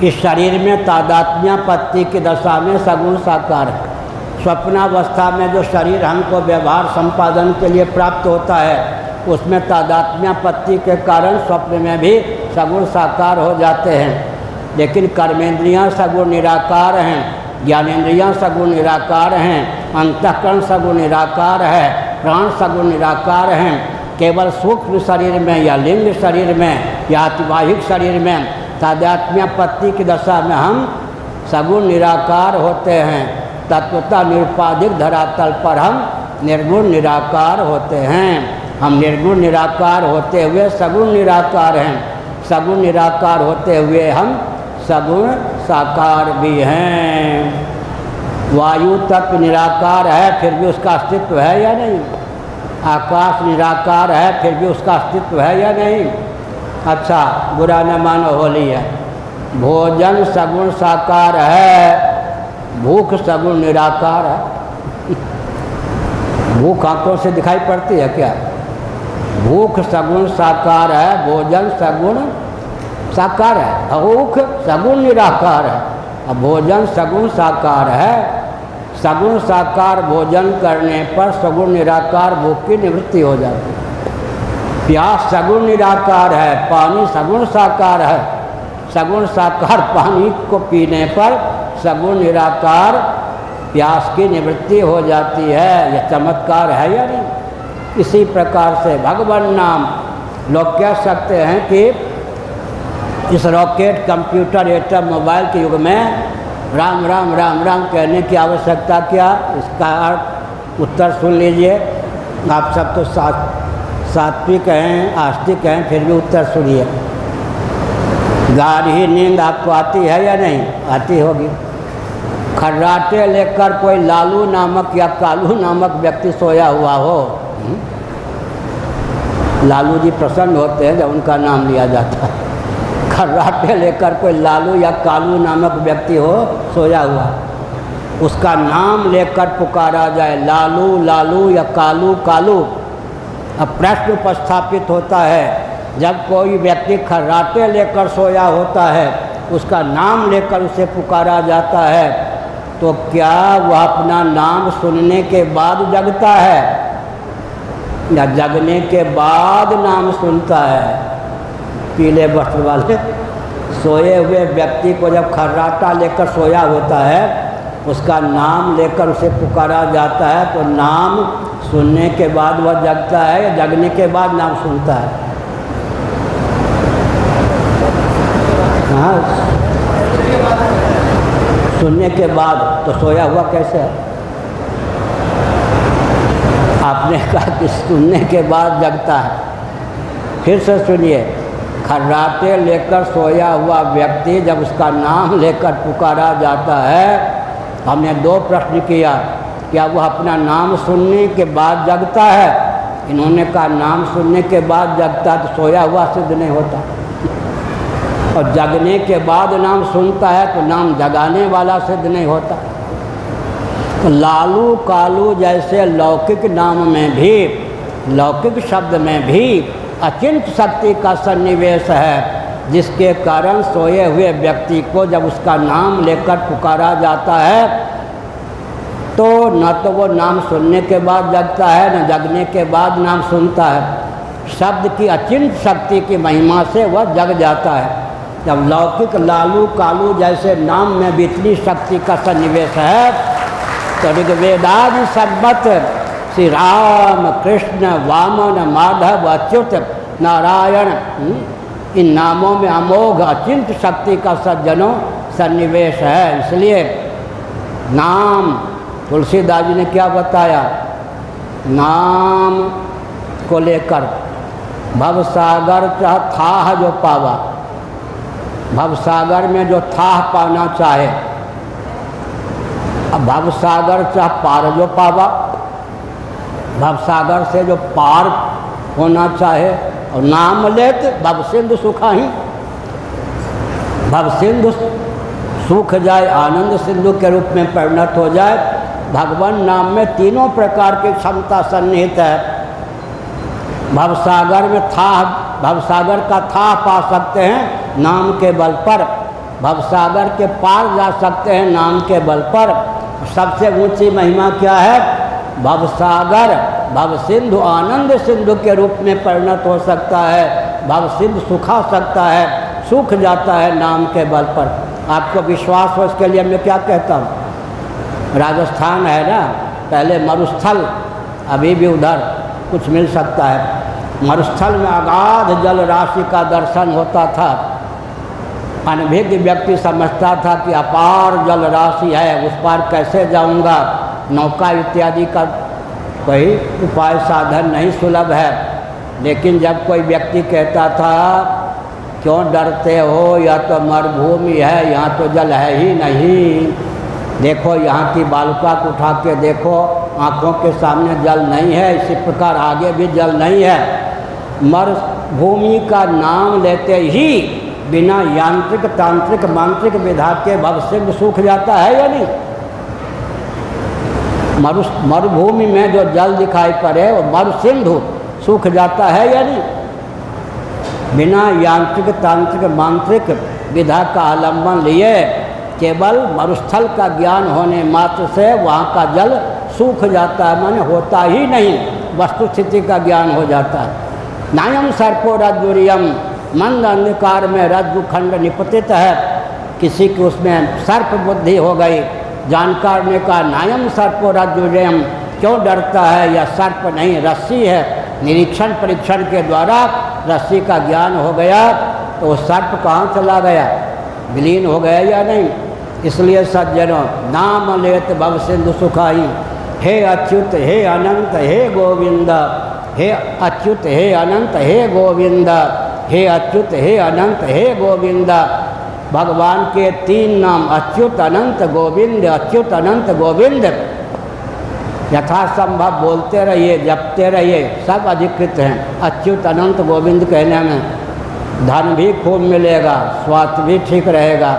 इस शरीर में तादात्म्यापत्ति की दशा में सगुण साकार है। स्वप्नावस्था में जो शरीर हमको व्यवहार संपादन के लिए प्राप्त होता है उसमें तादात्म्यापत्ति के कारण स्वप्न में भी सगुण साकार हो जाते हैं। लेकिन कर्मेंद्रियां सगुण निराकार हैं, ज्ञानेंद्रियां सगुण निराकार हैं, अंतःकरण सगुण निराकार है, प्राण सगुण निराकार हैं। केवल सूक्ष्म शरीर में या लिंग शरीर में या अतिवाहिक शरीर में तादात्म्यापत्ति की दशा में हम सगुण निराकार होते हैं। तत्वता निरुपाधिक धरातल पर हम निर्गुण निराकार होते हैं। हम निर्गुण निराकार होते हुए सगुण निराकार हैं, सगुण निराकार होते हुए हम सगुण साकार भी हैं। वायु तत्व निराकार है फिर भी उसका अस्तित्व है या नहीं? आकाश निराकार है फिर भी उसका अस्तित्व है या नहीं? अच्छा, बुरा न मानो, होली है। भोजन सगुण साकार है, भूख सगुण निराकार है। भूख आंखों से दिखाई पड़ती है क्या? भूख सगुण साकार है, भोजन सगुण साकार है, भूख सगुण निराकार है और भोजन सगुण साकार है। सगुण साकार भोजन करने पर सगुण निराकार भूख की निवृत्ति हो जाती है। प्यास सगुण निराकार है, पानी सगुण साकार है। सगुण साकार पानी को पीने पर सगुण निराकार प्यास की निवृत्ति हो जाती है। यह चमत्कार है या नहीं? इसी प्रकार से भगवान नाम लोग कह सकते हैं कि इस रॉकेट, कंप्यूटर, एटम, मोबाइल के युग में राम राम राम राम कहने की आवश्यकता क्या? इसका उत्तर सुन लीजिए। आप सब तो सात्विक हैं, आस्तिक हैं, फिर भी उत्तर सुनिए। गाढ़ी नींद आपको आती है या नहीं? आती होगी। खर्राटे लेकर कोई लालू नामक या कालू नामक व्यक्ति सोया हुआ हो, लालू जी प्रसन्न होते हैं जब उनका नाम लिया जाता है। खर्राटे लेकर कोई लालू या कालू नामक व्यक्ति हो सोया हुआ, उसका नाम लेकर पुकारा जाए, लालू लालू या कालू कालू। अब प्रश्न उपस्थापित होता है, जब कोई व्यक्ति खर्राटे लेकर सोया होता है, उसका नाम लेकर उसे पुकारा जाता है, तो क्या वह अपना नाम सुनने के बाद जगता है या जगने के बाद नाम सुनता है? पीले वस्त्र वाले सोए हुए व्यक्ति को जब खर्राटा लेकर सोया होता है, उसका नाम लेकर उसे पुकारा जाता है, तो नाम सुनने के बाद वह जगता है या जगने के बाद नाम सुनता है? हाँ, सुनने के बाद। तो सोया हुआ कैसे है? आपने कहा कि सुनने के बाद जगता है। फिर से सुनिए, खर्राटे लेकर सोया हुआ व्यक्ति जब उसका नाम लेकर पुकारा जाता है, हमने दो प्रश्न किया, क्या वह अपना नाम सुनने के बाद जगता है? इन्होंने कहा नाम सुनने के बाद जगता, तो सोया हुआ सिद्ध नहीं होता। और जगने के बाद नाम सुनता है तो नाम जगाने वाला सिद्ध नहीं होता। तो लालू कालू जैसे लौकिक नाम में भी, लौकिक शब्द में भी अचिंत शक्ति का सन्निवेश है, जिसके कारण सोए हुए व्यक्ति को जब उसका नाम लेकर पुकारा जाता है, तो न तो वो नाम सुनने के बाद जगता है, न जगने के बाद नाम सुनता है। शब्द की अचिंत शक्ति की महिमा से वह जग जाता है। जब लौकिक लालू कालू जैसे नाम में भी इतनी शक्ति का सन्निवेश है, तो ऋग्वेदादि संबत श्री राम कृष्ण वामन माधव अच्युत नारायण, इन नामों में अमोघ अचिंत शक्ति का सज्जनों सन्निवेश है। इसलिए नाम, तुलसीदास जी ने क्या बताया, नाम को लेकर भवसागर चाह था जो पावा, भवसागर में जो था पाना चाहे, अब भवसागर चाह पार जो पावा, भवसागर से जो पार होना चाहे, और नाम लेत भव सिंधु सुखा ही, भव सिंधु सूख जाए, आनंद सिंधु के रूप में परिणत हो जाए। भगवान नाम में तीनों प्रकार की क्षमता सन्निहित है। भवसागर में था, भवसागर का था पा सकते हैं नाम के बल पर, भवसागर के पार जा सकते हैं नाम के बल पर। सबसे ऊंची महिमा क्या है? भवसागर भव सिंधु आनंद सिंधु के रूप में परिणत हो सकता है, भव सिंधु सुखा सकता है, सूख जाता है नाम के बल पर। आपको विश्वास हो इसके लिए मैं क्या कहता हूँ, राजस्थान है ना, पहले मरुस्थल, अभी भी उधर कुछ मिल सकता है। मरुस्थल में अगाध जल राशि का दर्शन होता था। अनभिज्ञ व्यक्ति समझता था कि अपार जल राशि है, उस पार कैसे जाऊंगा, नौका इत्यादि का कोई उपाय साधन नहीं सुलभ है। लेकिन जब कोई व्यक्ति कहता था क्यों डरते हो, या तो मरुभूमि है, यहाँ तो जल है ही नहीं, देखो यहाँ की बालुका को उठा के देखो, आँखों के सामने जल नहीं है, इसी प्रकार आगे भी जल नहीं है। मरुभूमि का नाम लेते ही बिना यांत्रिक तांत्रिक मांत्रिक विधा के भवसिंधु सूख जाता है या नहीं? मरुभूमि में जो जल दिखाई पड़े वो मरुसिंधु सूख जाता है या नहीं? बिना यांत्रिक तांत्रिक मांत्रिक विधा का आलम्बन लिए केवल मरुस्थल का ज्ञान होने मात्र से वहाँ का जल सूख जाता है, माने होता ही नहीं, वस्तु स्थिति का ज्ञान हो जाता है। नायम सर्पो रज्जुरियम, मंद अंधकार में रज्जु खंड निपतित है, किसी की उसमें सर्प बुद्धि हो गई, जानकार ने कहा नायम सर्पो रज्जुरियम, क्यों डरता है, यह सर्प नहीं रस्सी है। निरीक्षण परीक्षण के द्वारा रस्सी का ज्ञान हो गया, तो सर्प कहाँ चला गया, विलीन हो गया या नहीं? इसलिए सज्जनों, नाम लेत भव सिंधु सुखाई, हे अच्युत हे अनंत हे गोविंद, हे अच्युत हे अनंत हे गोविंद, हे अच्युत, हे अनंत, हे गोविंद। भगवान के 3 नाम अच्युत, अनंत, गोविंद, अच्युत, अनंत, गोविंद यथासंभव बोलते रहिए, जपते रहिए, सब अधिकृत हैं। अच्युत अनंत गोविंद कहने में धन भी खूब मिलेगा, स्वास्थ्य भी ठीक रहेगा,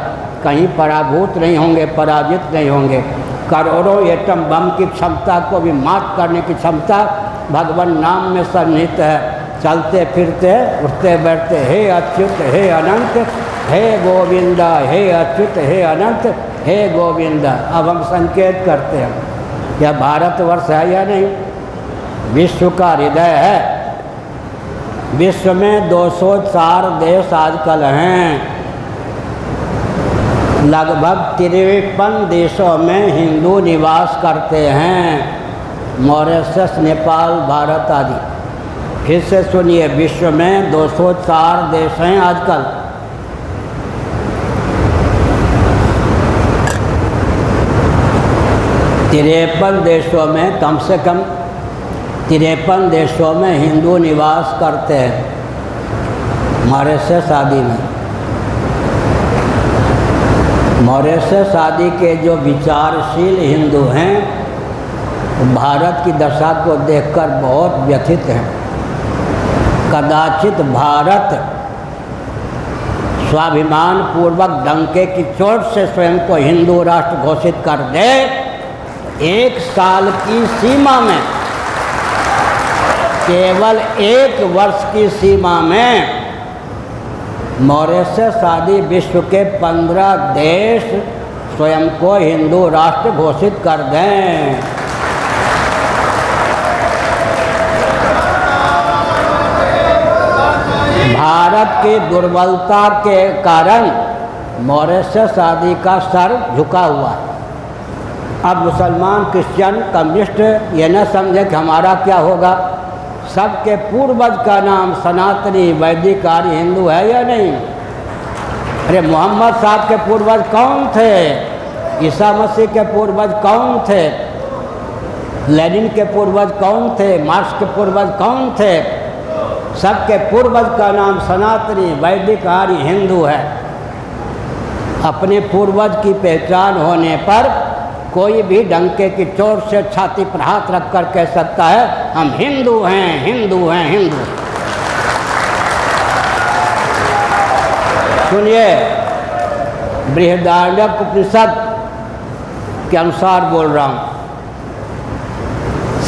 कहीं पराभूत नहीं होंगे, पराजित नहीं होंगे। करोड़ों एटम बम की क्षमता को भी मात करने की क्षमता भगवान नाम में सन्निहित है। चलते फिरते उठते बैठते हे अच्युत, हे अनंत, हे गोविंद, हे अच्युत, हे अनंत, हे गोविंद। अब हम संकेत करते हैं, यह भारतवर्ष है या नहीं? विश्व का हृदय है। विश्व में 204 देश आजकल हैं। लगभग 53 देशों में हिंदू निवास करते हैं, मॉरिशस, नेपाल, भारत आदि। फिर से सुनिए, विश्व में 204 देश हैं आजकल। तिरपन देशों में, कम से कम 53 देशों में हिंदू निवास करते हैं, मॉरिशस आदि में। मॉरिशस आदि के जो विचारशील हिंदू हैं, भारत की दशा को देखकर बहुत व्यथित हैं। कदाचित भारत स्वाभिमान पूर्वक डंके की चोट से स्वयं को हिंदू राष्ट्र घोषित कर दे। 1 साल की सीमा में, केवल 1 वर्ष की सीमा में मॉरिशस आदि विश्व के 15 देश स्वयं को हिंदू राष्ट्र घोषित कर दें। भारत की दुर्बलता के कारण मॉरिशस आदि का सर झुका हुआ है। अब मुसलमान, क्रिश्चियन, कम्युनिस्ट ये न समझे कि हमारा क्या होगा। सबके पूर्वज का नाम सनातनी वैदिक आर्य हिंदू है या नहीं? अरे मोहम्मद साहब के पूर्वज कौन थे? ईसा मसीह के पूर्वज कौन थे? लेनिन के पूर्वज कौन थे? मार्क्स के पूर्वज कौन थे? सबके पूर्वज का नाम सनातनी वैदिक आर्य हिंदू है। अपने पूर्वज की पहचान होने पर कोई भी डंके की चोट से छाती पर हाथ रखकर कह सकता है हम हिंदू हैं, हिंदू हैं, हिंदू। सुनिए, बृहदारण्यक उपनिषद के अनुसार बोल रहा हूँ।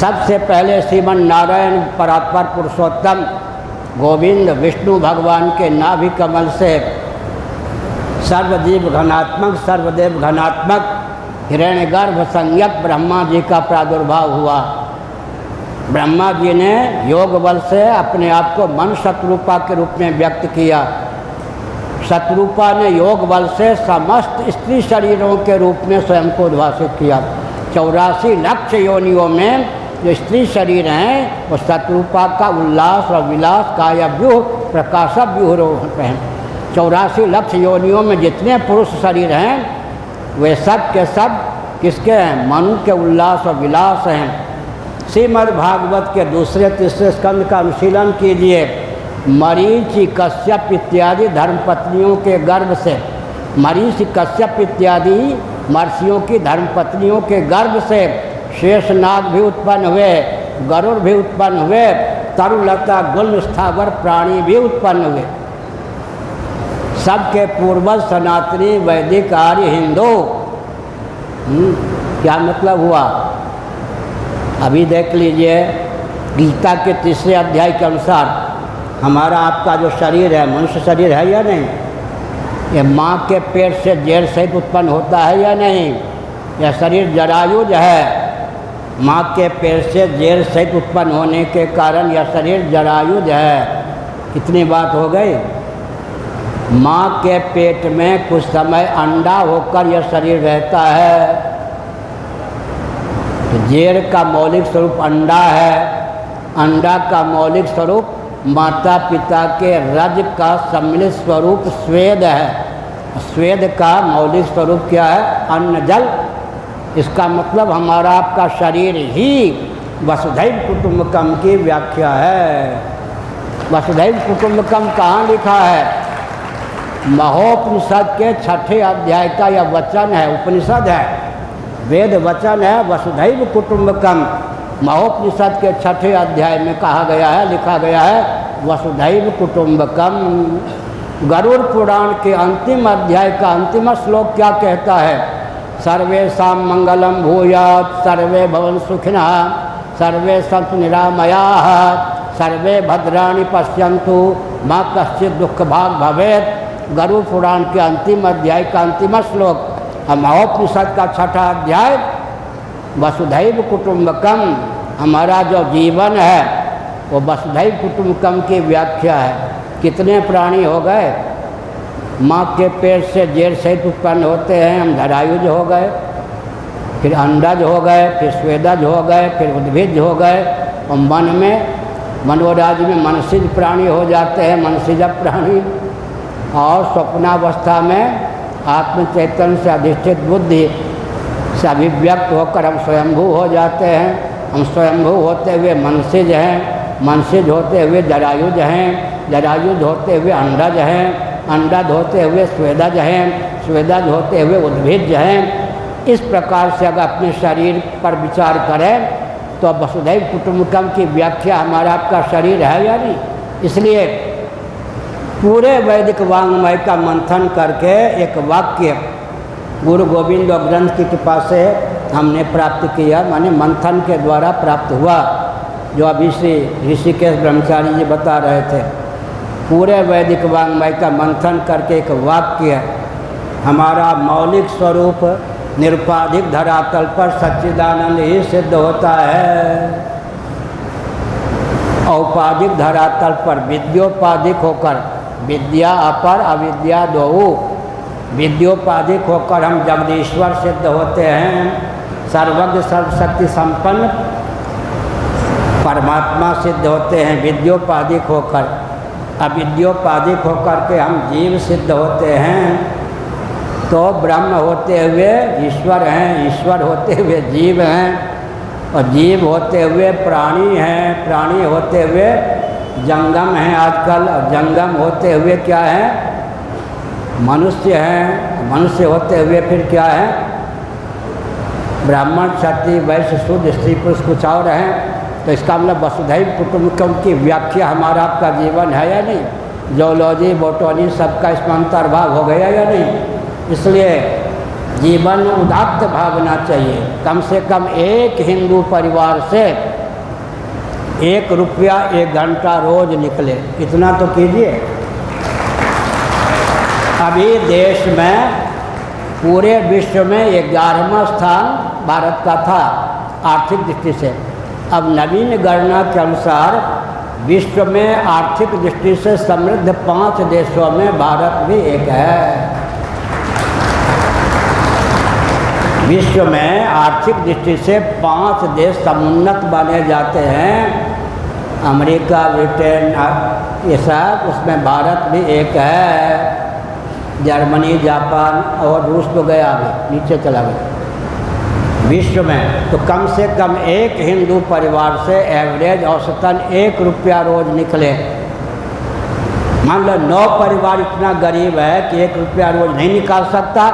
सबसे पहले श्रीमन नारायण परात्पर पुरुषोत्तम गोविंद विष्णु भगवान के नाभि कमल से सर्वजीव घनात्मक, सर्वदेव घनात्मक हिरण्यगर्भ संज्ञक ब्रह्मा जी का प्रादुर्भाव हुआ। ब्रह्मा जी ने योग बल से अपने आप को मन शत्रुपा के रूप में व्यक्त किया। शत्रुपा ने योग बल से समस्त स्त्री शरीरों के रूप में स्वयं को उद्भाषित किया। 84 लाख योनियों में जो स्त्री शरीर हैं वो शत्रुपा का उल्लास और विलास कायाव्यूह प्रकाशक व्यूह हैं। 84 लाख योनियों में जितने पुरुष शरीर हैं वे सब के सब किसके हैं? मनु के उल्लास और विलास हैं। श्रीमद् भागवत के 2-3 स्कंद का अनुशीलन कीजिए। मरीचि, कश्यप इत्यादि धर्मपत्नियों के गर्भ से, मरीचि, कश्यप इत्यादि महर्षियों की धर्मपत्नियों के गर्भ से शेषनाग भी उत्पन्न हुए, गरुड़ भी उत्पन्न हुए, तरुलता, गुल्म, स्थावर प्राणी भी उत्पन्न हुए। सबके पूर्वज सनातनी वैदिक आर्य हिंदू। क्या मतलब हुआ? अभी देख लीजिए, गीता के 3 अध्याय के अनुसार हमारा आपका जो शरीर है, मनुष्य शरीर है या नहीं? ये माँ के पेट से जेर सहित उत्पन्न होता है या नहीं? यह शरीर जरायुज है। माँ के पेट से जेर सहित उत्पन्न होने के कारण यह शरीर जरायुज है। कितनी बात हो गई? माँ के पेट में कुछ समय अंडा होकर यह शरीर रहता है। तो जेर का मौलिक स्वरूप अंडा है। अंडा का मौलिक स्वरूप माता पिता के रज का सम्मिलित स्वरूप स्वेद है। स्वेद का मौलिक स्वरूप क्या है? अन्न जल। इसका मतलब हमारा आपका शरीर ही वसुधैव कुटुंबकम की व्याख्या है। वसुधैव कुटुंबकम कहाँ लिखा है? महोपनिषद के 6ठे अध्याय का यह वचन है, उपनिषद है, वेद वचन है। वसुधैव कुटुंबकम महोपनिषद के 6ठे अध्याय में कहा गया है, लिखा गया है वसुधैव कुटुंबकम। गरुड़ पुराण के अंतिम अध्याय का अंतिम श्लोक क्या कहता है? सर्वेषां मंगलम भूयात्, सर्वे भवन्तु सुखिनः, सर्वे सन्तु निरामयाः, सर्वे भद्राणि पश्यन्तु, मा कश्चित् दुःख भाग् भवेत्। गरुड़ पुराण के अंतिम अध्याय का अंतिम श्लोक, महोपनिषद का 6ठा अध्याय वसुधैव कुटुंबकम। हमारा जो जीवन है वो वसुधैव कुटुंबकम की व्याख्या है। कितने प्राणी हो गए? माँ के पेट से जेर सहित उत्पन्न होते हैं, हम धरायुज हो गए, फिर अंडज हो गए, फिर स्वेदज हो गए, फिर उद्भिज हो गए, और मन में मनोराज में मनसिज प्राणी हो जाते हैं, मनसिज प्राणी। और स्वप्नावस्था में आत्म चैतन्य से अधिष्ठित बुद्धि से अभिव्यक्त होकर हम स्वयंभू हो जाते हैं। हम स्वयंभू होते हुए मनसिज हैं, मनसिज होते हुए जरायुज हैं, जरायुज होते हुए अंडज हैं, अंडज होते हुए स्वेदज हैं, स्वेदज होते हुए उद्भिज हैं। इस प्रकार से अगर अपने शरीर पर विचार करें तो वसुधैव कुटुंबकम की व्याख्या हमारा आपका शरीर है या नहीं। इसलिए पूरे वैदिक वाङ्मय का मंथन करके एक वाक्य गुरु गोविंद ग्रंथ की कृपा से हमने प्राप्त किया, माने मंथन के द्वारा प्राप्त हुआ, जो अभी श्री ऋषिकेश ब्रह्मचारी जी बता रहे थे। पूरे वैदिक वाङ्मय का मंथन करके एक वाक्य हमारा मौलिक स्वरूप निरुपाधिक धरातल पर सच्चिदानंद ही सिद्ध होता है। औपाधिक धरातल पर विद्योपाधिक होकर, विद्या अपर अविद्या दोऊ, विद्योपाधिक होकर हम जगदीश्वर सिद्ध होते हैं। सर्वज्ञ सर्वशक्ति संपन्न परमात्मा सिद्ध होते हैं विद्योपाधिक होकर। अविद्योपाधिक होकर के हम जीव सिद्ध होते हैं। तो ब्रह्म होते हुए ईश्वर हैं, ईश्वर होते हुए जीव हैं, और जीव होते हुए प्राणी हैं, प्राणी होते हुए जंगम हैं आजकल, और जंगम होते हुए क्या है? मनुष्य हैं, मनुष्य होते हुए फिर क्या है? ब्राह्मण क्षत्रिय वैश्य शूद्र स्त्री पुरुष कुछ और हैं। तो इसका मतलब वसुधैव कुटुंबकम की व्याख्या हमारा आपका जीवन है या नहीं? जोलॉजी बोटोनी सबका इसमें अंतर्भाव हो गया या नहीं? इसलिए जीवन उदात्त भावना चाहिए। कम से कम एक हिंदू परिवार से 1 रुपया 1 घंटा रोज निकले, इतना तो कीजिए। अभी देश में पूरे विश्व में 11वां स्थान भारत का था आर्थिक दृष्टि से। अब नवीन गणना के अनुसार विश्व में आर्थिक दृष्टि से समृद्ध 5 देशों में भारत भी एक है। विश्व में आर्थिक दृष्टि से 5 देश समुन्नत माने जाते हैं, अमेरिका, ब्रिटेन, ये सब, उसमें भारत भी एक है। जर्मनी, जापान और रूस तो गया, अभी नीचे चला गया। विश्व में तो कम से कम एक हिंदू परिवार से एवरेज औसतन 1 रुपया रोज निकले। मान लो 9 परिवार इतना गरीब है कि 1 रुपया रोज नहीं निकाल सकता।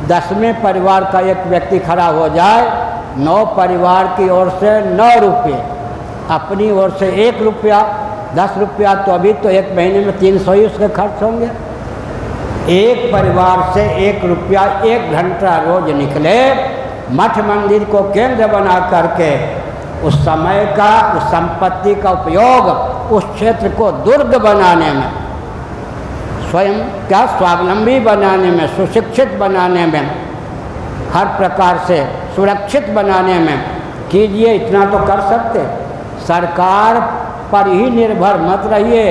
10वें परिवार का एक व्यक्ति खड़ा हो जाए, 9 परिवार की ओर से 9 रुपये, अपनी ओर से 1 रुपया, 10 रुपया, तो अभी तो 1 महीने में 300 ही उसके खर्च होंगे। एक परिवार से 1 रुपया 1 घंटा रोज निकले, मठ मंदिर को केंद्र बना करके उस समय का, उस संपत्ति का उपयोग उस क्षेत्र को दुर्ग बनाने में, स्वयं क्या स्वावलंबी बनाने में, सुशिक्षित बनाने में, हर प्रकार से सुरक्षित बनाने में कीजिए। इतना तो कर सकते। सरकार पर ही निर्भर मत रहिए।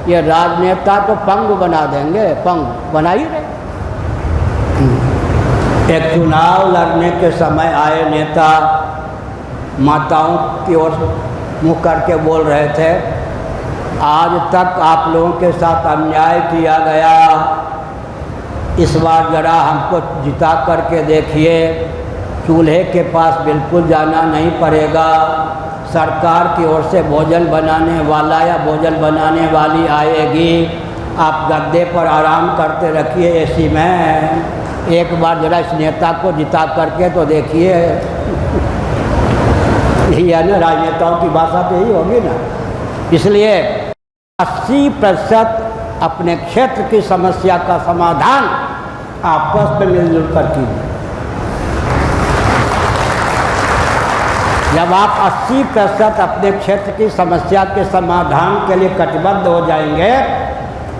ये राजनेता तो पंगु बना देंगे, पंगु बना ही रहे। एक चुनाव लड़ने के समय आए नेता माताओं की ओर मुँह करके बोल रहे थे, आज तक आप लोगों के साथ अन्याय किया गया, इस बार जरा हमको जिता करके देखिए, चूल्हे के पास बिल्कुल जाना नहीं पड़ेगा, सरकार की ओर से भोजन बनाने वाला या भोजन बनाने वाली आएगी, आप गद्दे पर आराम करते रखिए एसी में। एक बार जरा इस नेता को जिता करके तो देखिए। यही है ना, राजनेताओं की भाषा तो यही होगी ना। इसलिए 80% अपने क्षेत्र की समस्या का समाधान आपस में मिलजुल कर कीजिए। जब आप 80% अपने क्षेत्र की समस्या के समाधान के लिए कटिबद्ध हो जाएंगे,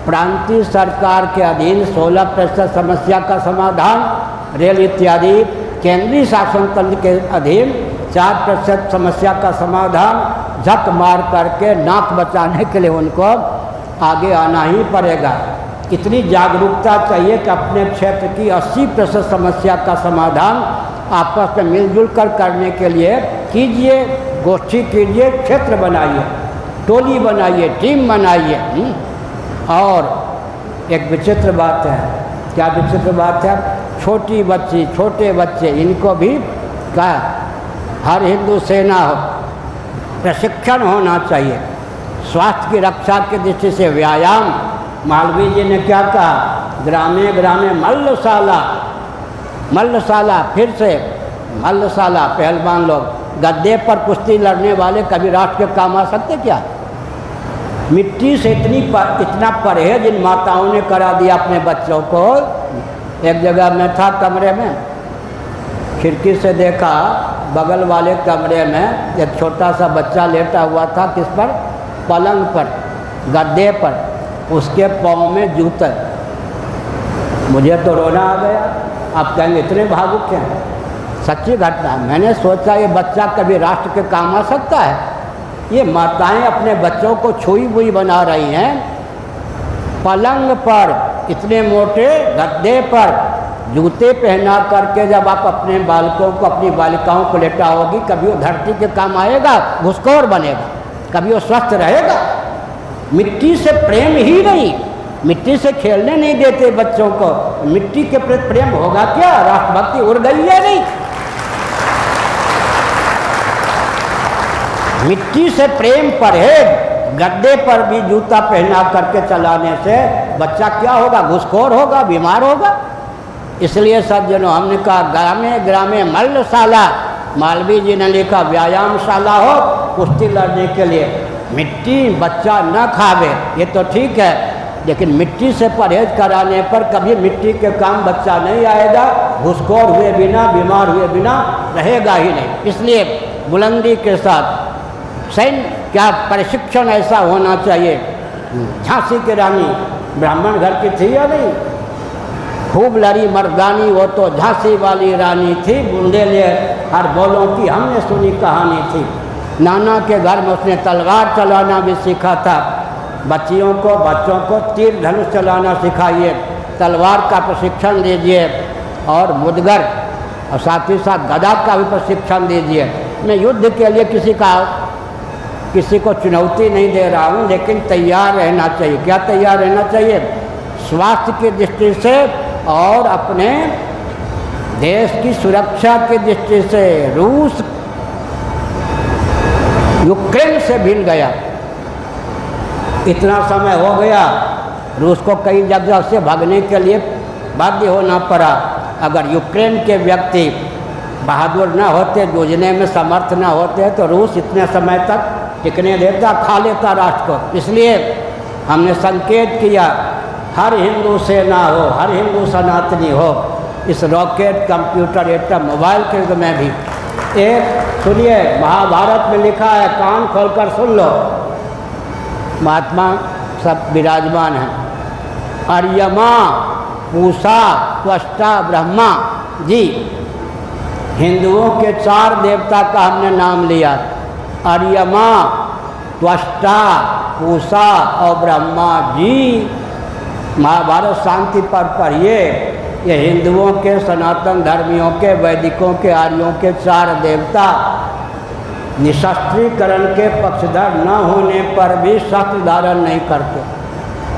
प्रांतीय सरकार के अधीन 16% समस्या का समाधान, रेल इत्यादि केंद्रीय शासन तंत्र के अधीन 4% समस्या का समाधान, झक मार करके नाक बचाने के लिए उनको आगे आना ही पड़ेगा। इतनी जागरूकता चाहिए कि अपने क्षेत्र की 80% समस्या का समाधान आपस में मिलजुल कर करने के लिए कीजिए, गोष्ठी कीजिए, क्षेत्र बनाइए, टोली बनाइए, टीम बनाइए। और एक विचित्र बात है, क्या विचित्र बात है, छोटी बच्ची, छोटे बच्चे, इनको भी क्या हर हिंदू सेना हो प्रशिक्षण होना चाहिए। स्वास्थ्य की रक्षा की दृष्टि से व्यायाम, मालवीय जी ने क्या कहा, ग्रामे ग्रामे मल्लशाला, मल्लशाला, फिर से मल्लशाला, पहलवान लोग गद्दे पर कुश्ती लड़ने वाले कभी राष्ट्र के काम आ सकते क्या? मिट्टी से इतना परहेज इन माताओं ने करा दिया अपने बच्चों को। एक जगह मैं था कमरे में, खिड़की से देखा बगल वाले कमरे में एक छोटा सा बच्चा लेटा हुआ था, किस पर, पलंग पर, गद्दे पर, उसके पाँव में जूते। मुझे तो रोना आ गया। आप कहेंगे इतने भावुक हैं, सच्ची घटना। मैंने सोचा ये बच्चा कभी राष्ट्र के काम आ सकता है? ये माताएं अपने बच्चों को छुई बुई बना रही हैं, पलंग पर, इतने मोटे गद्दे पर जूते पहना करके जब आप अपने बालकों को, अपनी बालिकाओं को लेटाओगी, कभी वो धरती के काम आएगा? घुसखोर बनेगा। कभी वो स्वस्थ रहेगा? मिट्टी से प्रेम ही नहीं, मिट्टी से खेलने नहीं देते बच्चों को, मिट्टी के प्रति प्रेम होगा क्या? राष्ट्रभक्ति उड़ गई है नहीं? मिट्टी से प्रेम परहेज, गद्दे पर भी जूता पहना करके चलाने से बच्चा क्या होगा? घुसखोर होगा, बीमार होगा। इसलिए सज्जनों, हमने कहा ग्रामे ग्रामे मल्लशाला, मालवीय जी ने लिखा व्यायामशाला हो कुश्ती लड़ने के लिए। मिट्टी बच्चा न खावे ये तो ठीक है, लेकिन मिट्टी से परहेज कराने पर कभी मिट्टी के काम बच्चा नहीं आएगा, घुसखोर हुए बिना, बीमार हुए बिना रहेगा ही नहीं। इसलिए बुलंदी के साथ सैन्य क्या प्रशिक्षण ऐसा होना चाहिए। झांसी की रानी ब्राह्मण घर की थी या नहीं? खूब लड़ी मर्दानी, वो तो झांसी वाली रानी थी, बुंदेले हर बोलों की हमने सुनी कहानी थी। नाना के घर में उसने तलवार चलाना भी सीखा था। बच्चियों को, बच्चों को तीर धनुष चलाना सिखाइए, तलवार का प्रशिक्षण दीजिए और मुदगर और साथ ही साथ गदा का भी प्रशिक्षण दीजिए। मैं युद्ध के लिए किसी को चुनौती नहीं दे रहा हूँ, लेकिन तैयार रहना चाहिए। क्या तैयार रहना चाहिए? स्वास्थ्य की दृष्टि से और अपने देश की सुरक्षा की दृष्टि से। रूस यूक्रेन से भिड़ गया, इतना समय हो गया, रूस को कई जगह से भागने के लिए बाध्य होना पड़ा। अगर यूक्रेन के व्यक्ति बहादुर न होते, जूझने में समर्थ न होते, तो रूस इतने समय तक टिकने देता, खा लेता राष्ट्र को। इसलिए हमने संकेत किया हर हिंदू सेना हो, हर हिंदू सनातनी हो, इस रॉकेट, कंप्यूटर, एटम, मोबाइल के युग में भी। एक सुनिए, महाभारत में लिखा है, कान खोलकर सुन लो, महात्मा सब विराजमान हैं। अर्यमा, पूषा, त्वष्टा, ब्रह्मा जी, हिंदुओं के 4 देवता का हमने नाम लिया, अर्यमा, त्वष्टा, पूषा और ब्रह्मा जी। महाभारत शांति पर्व पर ये हिंदुओं के, सनातन धर्मियों के, वैदिकों के, आर्यों के 4 देवता निशस्त्रीकरण के पक्षधर न होने पर भी शस्त्र धारण नहीं करते।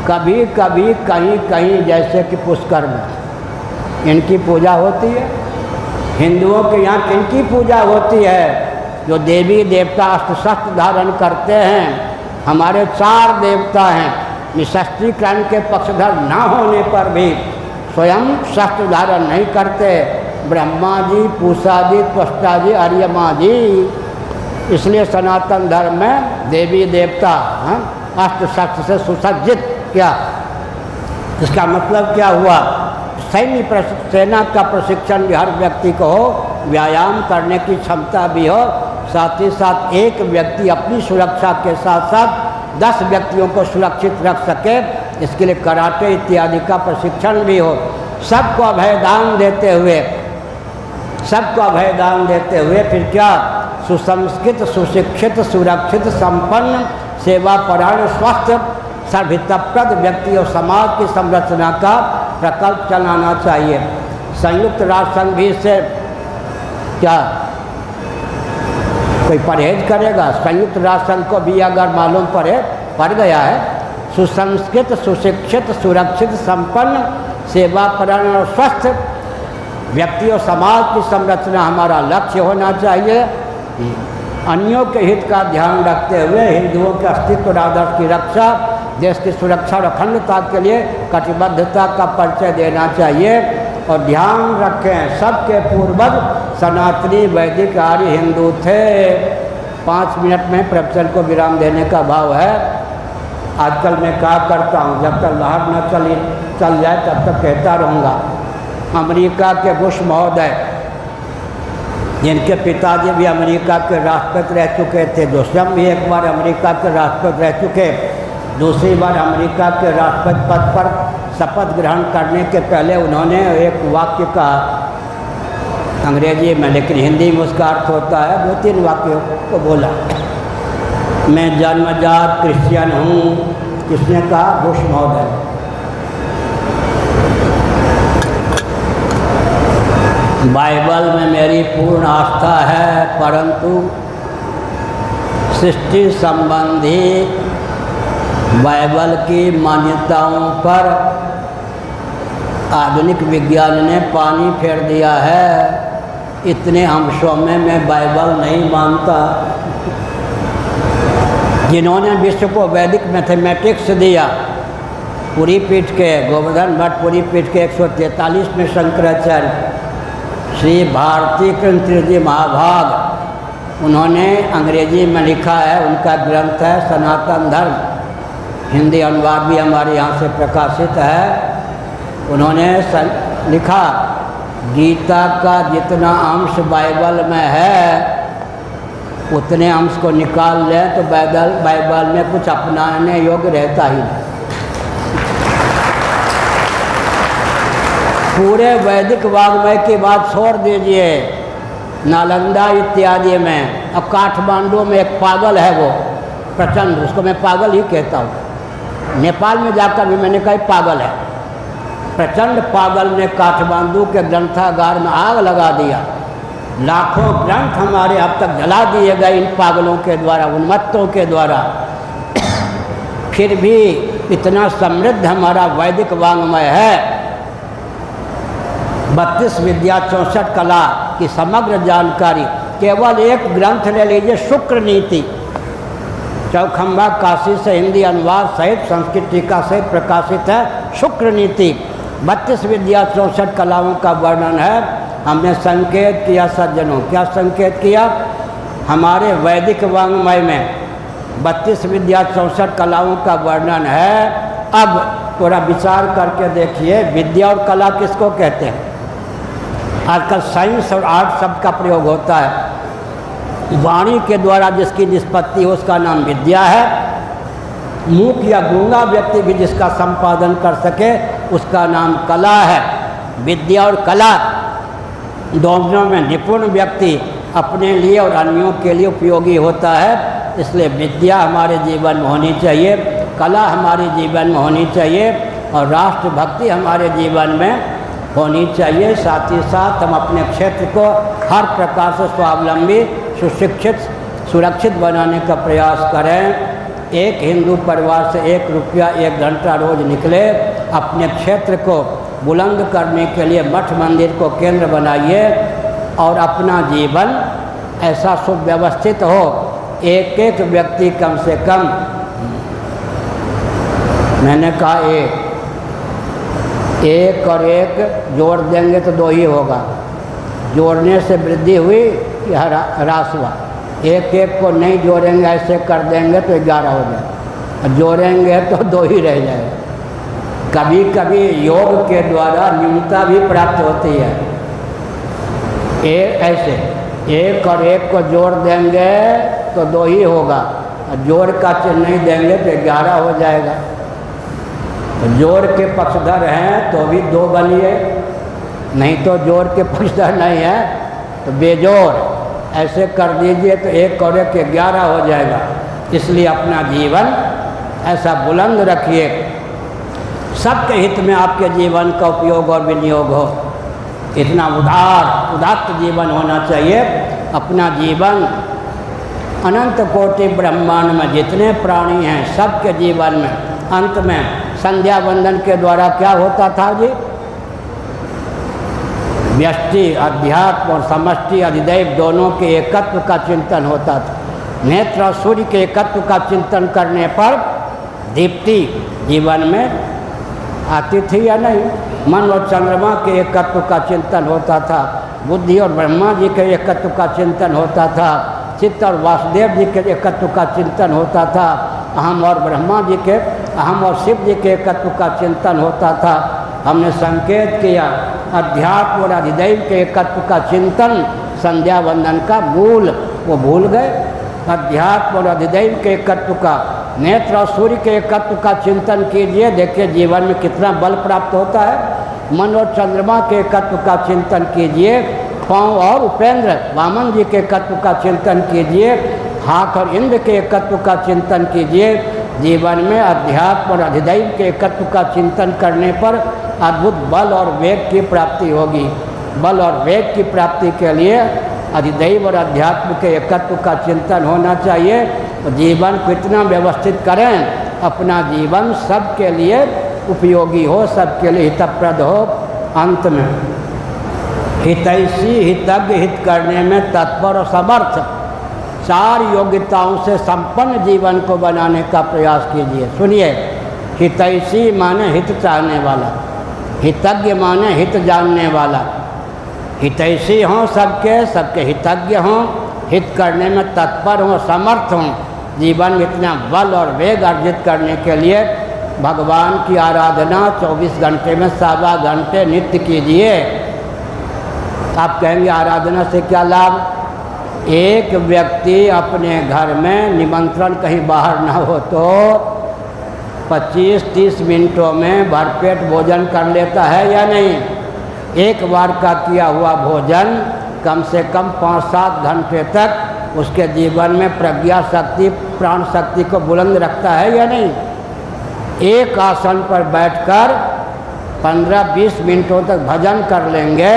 कभी कभी कहीं कहीं, जैसे कि पुष्कर में इनकी पूजा होती है। हिंदुओं के यहाँ किनकी पूजा होती है? जो देवी देवता अस्त्र शस्त्र धारण करते हैं, हमारे 4 देवता हैं, निशस्त्रीकरण के पक्षधर न होने पर भी स्वयं शस्त्र धारण नहीं करते, ब्रह्मा जी, पूषा जी, त्वष्टा जी, अर्यमा जी। इसलिए सनातन धर्म में देवी देवता अस्त्र शस्त्र से सुसज्जित। क्या इसका मतलब क्या हुआ? सेना का प्रशिक्षण भी हर व्यक्ति को हो, व्यायाम करने की क्षमता भी हो, साथ ही साथ एक व्यक्ति अपनी सुरक्षा के साथ साथ 10 व्यक्तियों को सुरक्षित रख सके, इसके लिए कराटे इत्यादि का प्रशिक्षण भी हो। सबको अभयदान देते हुए फिर क्या? सुसंस्कृत, सुशिक्षित, सुरक्षित, संपन्न, सेवापरायण, स्वस्थ, सर्वहितप्रद व्यक्ति और समाज की संरचना का प्रकल्प चलाना चाहिए। संयुक्त राष्ट्र संघ भी इससे क्या कोई परहेज करेगा? संयुक्त राष्ट्र संघ को भी अगर मालूम पड़ गया है, सुसंस्कृत, सुशिक्षित, सुरक्षित, संपन्न, सेवापरायण और स्वस्थ व्यक्ति और समाज की संरचना हमारा लक्ष्य होना चाहिए। अन्यों के हित का ध्यान रखते हुए हिंदुओं के अस्तित्व और आदर्श की रक्षा, देश की सुरक्षा और अखंडता के लिए कटिबद्धता का परिचय देना चाहिए। और ध्यान रखें, सबके पूर्वज सनातनी वैदिक आर्य हिंदू थे। 5 मिनट में प्रवचन को विराम देने का भाव है। आजकल मैं क्या करता हूँ, जब तक लहर न चल जाए तब तक कहता रहूँगा। अमेरिका के बुश महोदय, जिनके पिताजी भी अमेरिका के राष्ट्रपति रह चुके थे, जो स्वयं भी एक बार अमेरिका के राष्ट्रपति रह चुके, दूसरी बार अमेरिका के राष्ट्रपति पद पर शपथ ग्रहण करने के पहले उन्होंने एक वाक्य कहा अंग्रेजी में, लेकिन हिंदी में उसका अर्थ होता है, 2-3 वाक्यों को बोला। मैं जन्मजात क्रिश्चियन हूँ। किसने कहा? बुश महोदय। बाइबल में मेरी पूर्ण आस्था है, परंतु सृष्टि संबंधी बाइबल की मान्यताओं पर आधुनिक विज्ञान ने पानी फेर दिया है। इतने अंशों में मैं बाइबल नहीं मानता। जिन्होंने विश्व को वैदिक मैथमेटिक्स दिया, पुरी पीठ के गोवर्धन भट्ट, पुरी पीठ के 143 में शंकराचार्य, श्री भारती कृष्ण जी महाभाग, उन्होंने अंग्रेजी में लिखा है, उनका ग्रंथ है सनातन धर्म, हिंदी अनुवाद भी हमारे यहाँ से प्रकाशित है। उन्होंने लिखा, गीता का जितना अंश बाइबल में है उतने अंश को निकाल लें तो बाइबल में कुछ अपनाने योग्य रहता ही नहीं। पूरे वैदिक वाङ्मय की बात छोड़ दीजिए, नालंदा इत्यादि में, अब काठमांडू में एक पागल है, वो प्रचंड, उसको मैं पागल ही कहता हूँ। नेपाल में जाकर भी मैंने कहा पागल है। प्रचंड पागल ने काठमांडू के ग्रंथागार में आग लगा दिया। लाखों ग्रंथ हमारे अब तक जला दिए गए इन पागलों के द्वारा, उन्मत्तों के द्वारा। फिर भी इतना समृद्ध हमारा वैदिक वाङ्मय है। 32 विद्या 64 कला की समग्र जानकारी केवल एक ग्रंथ ले लीजिए, शुक्र नीति, चौखंबा काशी से हिंदी अनुवाद सहित संस्कृत टीका से प्रकाशित है। शुक्र नीति 32 विद्या 64 कलाओं का वर्णन है। हमने संकेत किया सज्जनों, क्या संकेत किया? हमारे वैदिक वाङ्मय में 32 विद्या 64 कलाओं का वर्णन है। अब थोड़ा विचार करके देखिए, विद्या और कला किसको कहते हैं? आजकल साइंस और आर्ट शब्द का प्रयोग होता है। वाणी के द्वारा जिसकी निष्पत्ति हो उसका नाम विद्या है। मूक या गूंगा व्यक्ति भी जिसका संपादन कर सके उसका नाम कला है। विद्या और कला दोनों में निपुण व्यक्ति अपने लिए और अन्यों के लिए उपयोगी होता है। इसलिए विद्या हमारे जीवन में होनी चाहिए, कला हमारे जीवन में होनी चाहिए और राष्ट्रभक्ति हमारे जीवन में होनी चाहिए। साथ ही साथ हम अपने क्षेत्र को हर प्रकार से स्वावलंबी, सुशिक्षित, सुरक्षित बनाने का प्रयास करें। एक हिंदू परिवार से 1 रुपया 1 घंटा रोज निकले, अपने क्षेत्र को बुलंद करने के लिए मठ मंदिर को केंद्र बनाइए और अपना जीवन ऐसा सुव्यवस्थित हो, एक एक व्यक्ति कम से कम, मैंने कहा एक और एक जोड़ देंगे तो 2 ही होगा, जोड़ने से वृद्धि हुई या ह्रास हुआ। एक एक को नहीं जोड़ेंगे, ऐसे कर देंगे तो 11 हो जाए, जोड़ेंगे तो 2 ही रह जाएगा। कभी कभी योग के द्वारा न्यूनता भी प्राप्त होती है। ऐसे एक और एक को जोड़ देंगे तो 2 ही होगा, जोड़ का चिन्ह नहीं देंगे तो 11 हो जाएगा। तो जोड़ के पक्षधर हैं तो भी 2 बनिए, नहीं तो जोड़ के पक्षधर नहीं है तो बेजोड़ ऐसे कर दीजिए तो 1 और 1 11 हो जाएगा। इसलिए अपना जीवन ऐसा बुलंद रखिए, सबके हित में आपके जीवन का उपयोग और विनियोग हो। इतना उदात्त जीवन होना चाहिए। अपना जीवन अनंत कोटि ब्रह्मांड में जितने प्राणी हैं सबके जीवन में अंत में संध्या वंदन के द्वारा क्या होता था जी? व्यष्टि अध्यात्म और समष्टि अधिदैव दोनों के एकत्व का चिंतन होता था। नेत्र और सूर्य के एकत्व का चिंतन करने पर दीप्ति जीवन में आती थी या नहीं? मन और चंद्रमा के एकत्व का चिंतन होता था। बुद्धि और ब्रह्मा जी के एकत्व का चिंतन होता था। चित्त और वासुदेव जी के एकत्व का चिंतन होता था। अहम और ब्रह्मा जी के, अहम और शिव जी के एकत्व का चिंतन होता था। हमने संकेत किया अध्यात्म और अधिदैव के एकत्व का चिंतन संध्या वंदन का मूल वो भूल गए। अध्यात्म और अधिदैव के एकत्व का, नेत्र और सूर्य के एकत्व का चिंतन कीजिए, देखिए जीवन में कितना बल प्राप्त होता है। मन और चंद्रमा के एकत्व का चिंतन कीजिए, पाँव और उपेंद्र वामन जी के एकत्व का चिंतन कीजिए, हाथ और इंद्र के एकत्व का चिंतन कीजिए। जीवन में अध्यात्म और अधिदैव के एकत्व का चिंतन करने पर अद्भुत बल और वेग की प्राप्ति होगी। बल और वेग की प्राप्ति के लिए अधिदैव और अध्यात्म के एकत्व का चिंतन होना चाहिए। तो जीवन को इतना व्यवस्थित करें, अपना जीवन सबके लिए उपयोगी हो, सबके लिए हितप्रद हो। अंत में हितैषी हितज्ञ, हित करने में तत्पर और समर्थ, 4 योग्यताओं से संपन्न जीवन को बनाने का प्रयास कीजिए। सुनिए, हितैषी माने हित चाहने वाला, हितज्ञ माने हित जानने वाला। हितैषी हों सबके, सबके हितज्ञ हों, हित करने में तत्पर हों, समर्थ हों। जीवन में इतना बल और वेग अर्जित करने के लिए भगवान की आराधना 24 घंटे में 7 घंटे नित्य कीजिए। आप कहेंगे आराधना से क्या लाभ? एक व्यक्ति अपने घर में निमंत्रण कहीं बाहर ना हो तो 25-30 मिनटों में भरपेट भोजन कर लेता है या नहीं? एक बार का किया हुआ भोजन कम से कम 5-7 घंटे तक उसके जीवन में प्रज्ञा शक्ति, प्राण शक्ति को बुलंद रखता है या नहीं? एक आसन पर बैठकर 15-20 मिनटों तक भजन कर लेंगे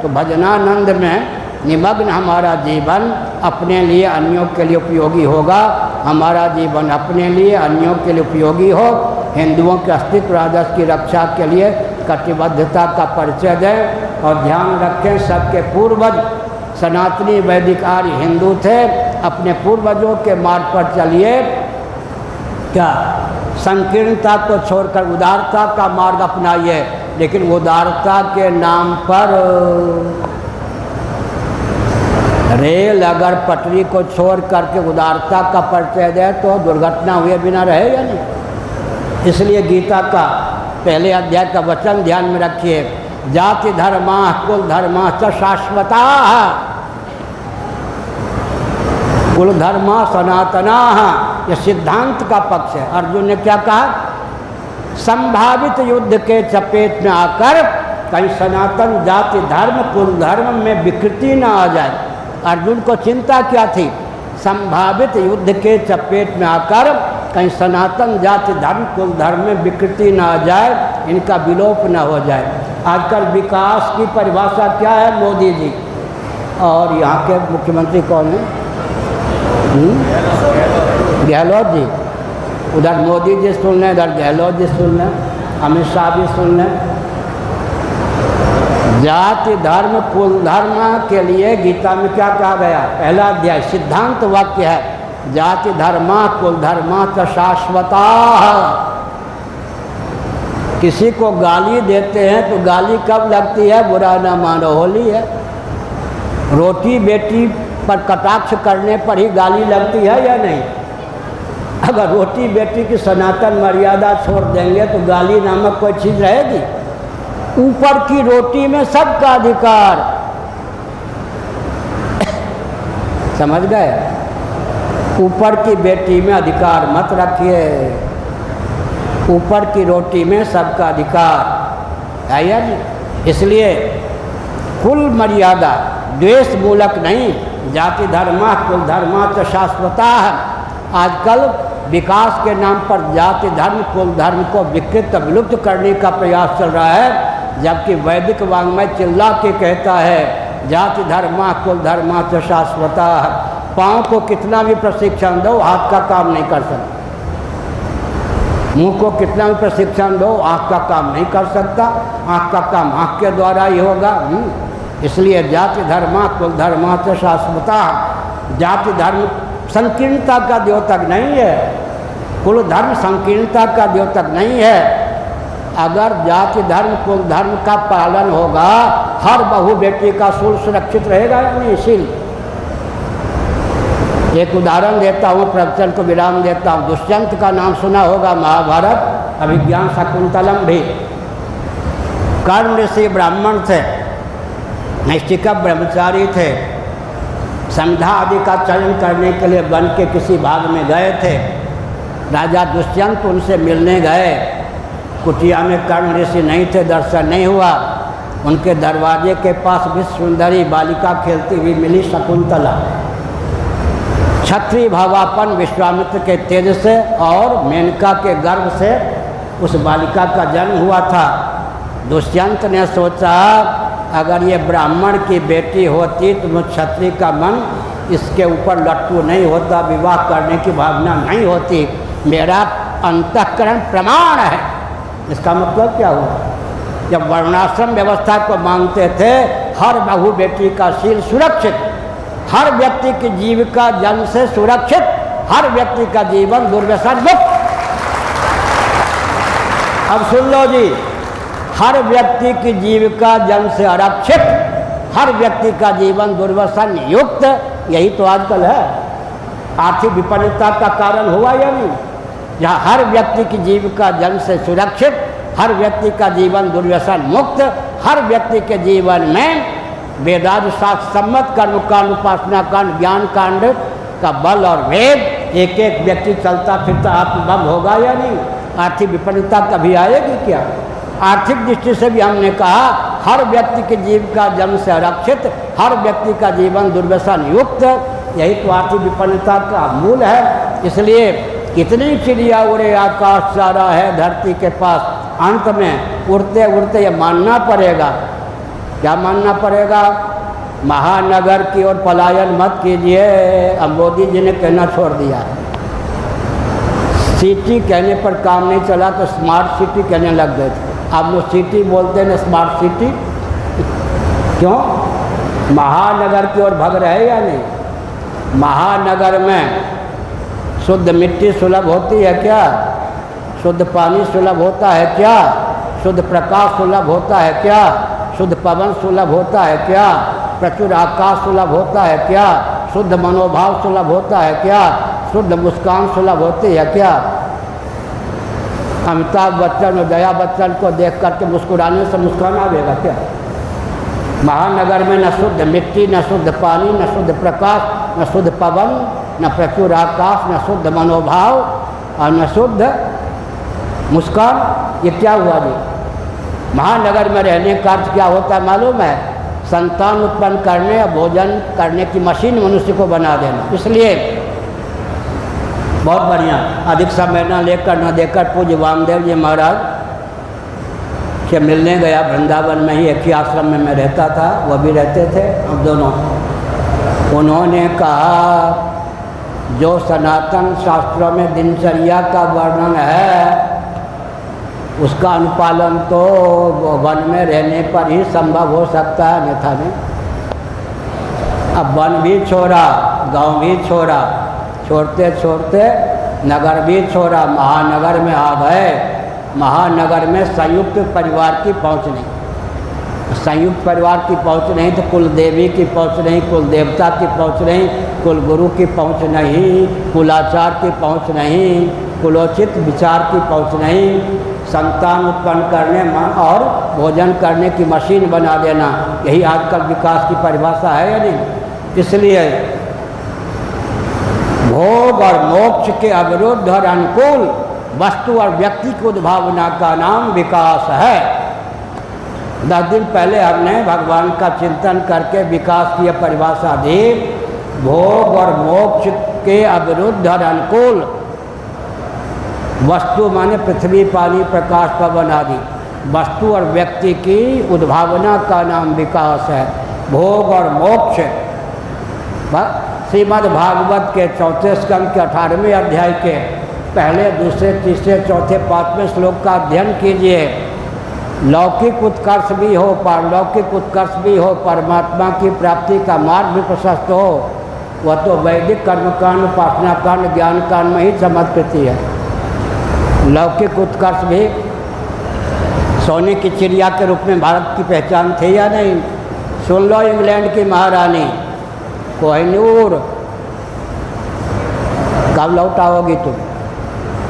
तो भजनानंद में निमग्न हमारा जीवन अपने लिए अन्यों के लिए उपयोगी होगा। हमारा जीवन अपने लिए अन्यों के लिए उपयोगी हो। हिंदुओं के अस्तित्व राजस्व की रक्षा के लिए कटिबद्धता का परिचय दें और ध्यान रखें सबके पूर्वज सनातनी वैदिक आर्य हिंदू थे। अपने पूर्वजों के मार्ग पर चलिए। क्या संकीर्णता को छोड़कर उदारता का मार्ग अपनाइए, लेकिन उदारता के नाम पर रेल अगर पटरी को छोड़ करके उदारता का परिचय दे तो दुर्घटना हुए बिना रहे या नहीं? इसलिए गीता का पहले अध्याय का वचन ध्यान में रखिए, जाति धर्मा कुल धर्मा च शाश्वता, कुल धर्मा सनातना, यह सिद्धांत का पक्ष है। अर्जुन ने क्या कहा? संभावित युद्ध के चपेट में आकर कहीं सनातन जाति धर्म कुल धर्म में विकृति न आ जाए। अर्जुन को चिंता क्या थी? संभावित युद्ध के चपेट में आकर कहीं सनातन जाति धर्म कुल धर्म में विकृति न आ जाए, इनका विलोप न हो जाए। आजकल विकास की परिभाषा क्या है? मोदी जी और यहाँ के मुख्यमंत्री कौन है? गहलोत जी। उधर मोदी जी सुन लें, इधर गहलोत जी सुन लें, अमित शाह भी सुन लें। जाति धर्म कुल धर्म के लिए गीता में क्या कहा गया? पहला अध्याय सिद्धांत वाक्य है, जाति धर्मा कुल धर्मा च शाश्वता। किसी को गाली देते हैं तो गाली कब लगती है? बुरा न मानो, होली है। रोटी बेटी पर कटाक्ष करने पर ही गाली लगती है या नहीं? अगर रोटी बेटी की सनातन मर्यादा छोड़ देंगे तो गाली नामक कोई चीज़ रहेगी? ऊपर की रोटी में सबका अधिकार, समझ गए? ऊपर की बेटी में अधिकार मत रखिए, ऊपर की रोटी में सबका अधिकार है या नहीं? इसलिए कुल मर्यादा द्वेष मूलक नहीं, जाति धर्मा कुल धर्मा च शाश्वता। आजकल विकास के नाम पर जाति धर्म कुल धर्म को विकृत विलुप्त करने का प्रयास चल रहा है, जबकि वैदिक वाङ्मय चिल्ला के कहता है जाति धर्मा कुल धर्मा च शाश्वता। पाँव को कितना भी प्रशिक्षण दो हाथ का काम नहीं कर सकता, मुंह को कितना भी प्रशिक्षण दो आँख का काम नहीं कर सकता, आँख का काम आँख के द्वारा ही होगा। इसलिए जाति धर्मा कुल धर्मा च शाश्वता। जाति धर्म संकीर्णता का द्योतक नहीं है, कुल धर्म संकीर्णता का द्योतक नहीं है। अगर जाति धर्म कुल धर्म का पालन होगा, हर बहू बेटी का सूल सुरक्षित रहेगा या नहीं? शील एक उदाहरण देता हूँ, प्रवचन को विराम देता हूँ। दुष्यंत का नाम सुना होगा, महाभारत अभिज्ञान शकुंतलम भी। कर्ण ऋषि ब्राह्मण थे, नैष्ठिक ब्रह्मचारी थे, संध्या आदि का चयन करने के लिए वन के किसी भाग में गए थे। राजा दुष्यंत उनसे मिलने गए। कुटिया में कर्ण ऋषि नहीं थे, दर्शन नहीं हुआ। उनके दरवाजे के पास भी सुंदरी बालिका खेलती हुई मिली, शकुंतला। क्षत्रिय भावापन विश्वामित्र के तेज से और मेनका के गर्भ से उस बालिका का जन्म हुआ था। दुष्यंत ने सोचा अगर ये ब्राह्मण की बेटी होती तो मुझ क्षत्रिय का मन इसके ऊपर लट्टू नहीं होता, विवाह करने की भावना नहीं होती। मेरा अंतःकरण प्रमाण है। इसका मतलब क्या हुआ? जब वर्णाश्रम व्यवस्था को मांगते थे, हर बहू बेटी का शील सुरक्षित, हर व्यक्ति की जीविका जन्म से सुरक्षित, हर व्यक्ति का जीवन दुर्व्यसन मुक्त। अब सुन लो जी, हर व्यक्ति की जीविका जन्म से आरक्षित, हर व्यक्ति का जीवन दुर्व्यसन युक्त, यही तो आजकल है। आर्थिक विपन्नता का कारण हुआ या नहीं? जहाँ हर व्यक्ति की जीविका जन्म से सुरक्षित, हर व्यक्ति का जीवन दुर्व्यसन मुक्त, हर व्यक्ति के जीवन में वेदादि शास्त्र सम्मत कर्म कांड, उपासना कांड, ज्ञान कांड का बल और वेद, एक एक व्यक्ति चलता फिरता आत्मबम होगा या नहीं? आर्थिक विपन्नता कभी आएगी क्या? आर्थिक दृष्टि से भी हमने कहा हर व्यक्ति की जीविका जन्म से आरक्षित, हर व्यक्ति का जीवन दुर्व्यसन युक्त, यही तो आर्थिक विपन्नता का मूल है। इसलिए कितनी चिड़िया उड़े आकाश सारा है धरती के पास, अंत में उड़ते उड़ते ये मानना पड़ेगा। क्या मानना पड़ेगा? महानगर की ओर पलायन मत कीजिए। अब मोदी जी ने कहना छोड़ दिया, सिटी कहने पर काम नहीं चला तो स्मार्ट सिटी कहने लग गए थे। अब वो सिटी बोलते हैं स्मार्ट सिटी, क्यों? महानगर की ओर भाग रहे या नहीं? महानगर में शुद्ध मिट्टी सुलभ होती है क्या? शुद्ध पानी सुलभ होता है क्या? शुद्ध प्रकाश सुलभ होता है क्या? शुद्ध पवन सुलभ होता है क्या? प्रचुर आकाश सुलभ होता है क्या? शुद्ध मनोभाव सुलभ होता है क्या? शुद्ध मुस्कान सुलभ होती है क्या? अमिताभ बच्चन और दया बच्चन को देख करके मुस्कुराने से मुस्कान आवेगा क्या? महानगर में न शुद्ध मिट्टी, न शुद्ध पानी, न शुद्ध प्रकाश, न शुद्ध पवन, न प्रचुर आकाश, न शुद्ध मनोभाव और न शुद्ध मुस्कान। ये क्या हुआ जी? महानगर में रहने का अर्थ क्या होता है मालूम है? संतान उत्पन्न करने और भोजन करने की मशीन मनुष्य को बना देना। इसलिए बहुत बढ़िया, अधिक समय न लेकर न देकर पूज्य वामदेव जी महाराज के मिलने गया। वृंदावन में ही एक ही आश्रम में मैं रहता था, वो भी रहते थे, हम दोनों। उन्होंने कहा जो सनातन शास्त्रों में दिनचर्या का वर्णन है उसका अनुपालन तो वन में रहने पर ही संभव हो सकता है, अन्यथा नहीं। अब वन भी छोड़ा, गांव भी छोड़ा, छोड़ते छोड़ते नगर भी छोड़ा, महानगर में आ गए। महानगर में संयुक्त परिवार की पहुंच नहीं। संयुक्त परिवार की पहुंच नहीं तो कुल देवी की पहुंच नहीं, कुल देवता की पहुंच नहीं, कुल गुरु की पहुंच नहीं, कुलाचार की पहुंच नहीं, कुलोचित विचार की पहुंच नहीं। संतान उत्पन्न करने और भोजन करने की मशीन बना देना, यही आजकल विकास की परिभाषा है या नहीं। इसलिए भोग और मोक्ष के अविरुद्ध और अनुकूल वस्तु और व्यक्ति की उद्भावना का नाम विकास है। 10 दिन पहले हमने भगवान का चिंतन करके विकास की यह परिभाषा दी। भोग और मोक्ष के अविरुद्ध और अनुकूल वस्तु माने पृथ्वी, पानी, प्रकाश, पवन आदि वस्तु और व्यक्ति की उद्भावना का नाम विकास है। भोग और मोक्ष श्रीमद् भागवत के 4 स्कंद के 18वें अध्याय के पहले, दूसरे, तीसरे, चौथे, 5वें श्लोक का अध्ययन कीजिए। लौकिक उत्कर्ष भी हो, पारलौकिक उत्कर्ष भी हो, परमात्मा की प्राप्ति का मार्ग भी प्रशस्त हो, वह तो वैदिक कर्मकांड, उपासना कांड, ज्ञान कांड में ही समर्पित है। लौकिक उत्कर्ष भी सोने की चिड़िया के रूप में भारत की पहचान थी या नहीं। सुन लो इंग्लैंड की महारानी कोहिनूर, कब लौट आओगी तुम?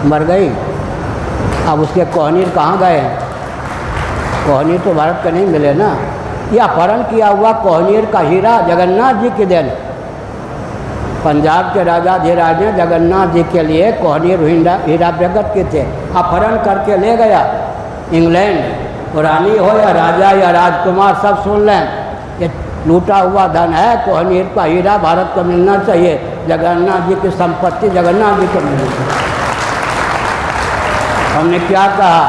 मर गई। अब उसके कोहनीर कहाँ गए हैं? कोहनीर तो भारत के नहीं मिले ना। यह अपहरण किया हुआ कोहनीर का हीरा जगन्नाथ जी की देन। पंजाब के राजा धीराज ने जगन्नाथ जी के लिए कोहनीर हीरा प्रकट किए थे, अपहरण करके ले गया इंग्लैंड। रानी हो या राजा या राजकुमार सब सुन लें, ये लूटा हुआ धन है, कोहनीर का हीरा भारत को मिलना चाहिए। जगन्नाथ जी की संपत्ति जगन्नाथ जी को मिलनी चाहिए। हमने क्या कहा?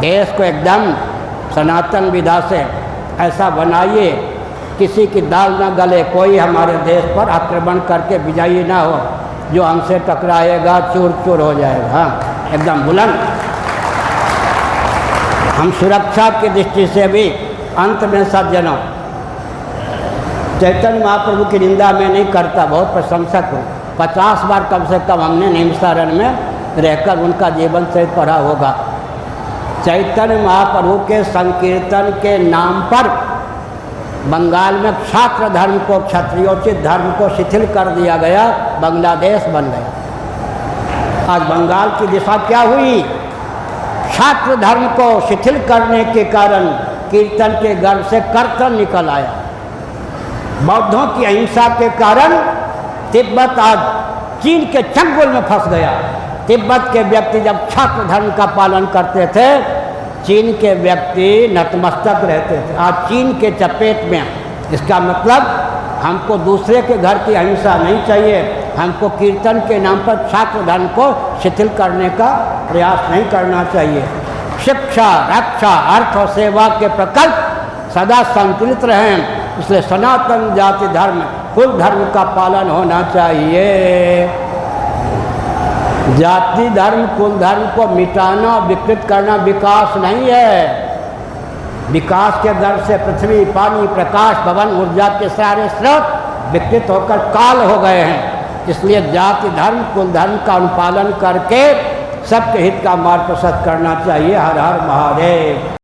देश को एकदम सनातन विधा से ऐसा बनाइए किसी की दाल न गले, कोई हमारे देश पर आक्रमण करके विजयी ना हो, जो हमसे टकराएगा चूर चूर हो जाएगा। हाँ, एकदम बुलंद। हम सुरक्षा की दृष्टि से भी अंत में सज्जनों, चैतन्य महाप्रभु की निंदा में नहीं करता, बहुत प्रशंसक हूँ। 50 बार कम से कम हमने निमसारण में रहकर उनका जीवन चरित्र पढ़ा होगा। चैतन्य महाप्रभु के संकीर्तन के नाम पर बंगाल में क्षात्र धर्म को, क्षत्रियोचित धर्म को शिथिल कर दिया गया, बांग्लादेश बन गया। आज बंगाल की दिशा क्या हुई? क्षात्र धर्म को शिथिल करने के कारण कीर्तन के गर्भ से कर्तन निकल आया। बौद्धों की अहिंसा के कारण तिब्बत आज चीन के चंगुल में फंस गया। तिब्बत के व्यक्ति जब क्षात्र धर्म का पालन करते थे, चीन के व्यक्ति नतमस्तक रहते थे। आज चीन के चपेट में। इसका मतलब हमको दूसरे के घर की अहिंसा नहीं चाहिए, हमको कीर्तन के नाम पर छात्र धर्म को शिथिल करने का प्रयास नहीं करना चाहिए। शिक्षा, रक्षा, अर्थ और सेवा के प्रकल्प सदा संतुलित रहें, इसलिए सनातन जाति धर्म, कुल धर्म का पालन होना चाहिए। जाति धर्म, कुल धर्म को मिटाना, विकृत करना विकास नहीं है। विकास के दर से पृथ्वी, पानी, प्रकाश, पवन, ऊर्जा के सारे स्रोत विकृत होकर काल हो गए हैं। इसलिए जाति धर्म, कुल धर्म का अनुपालन करके सबके हित का मार्ग प्रशस्त करना चाहिए। हर हर महादेव।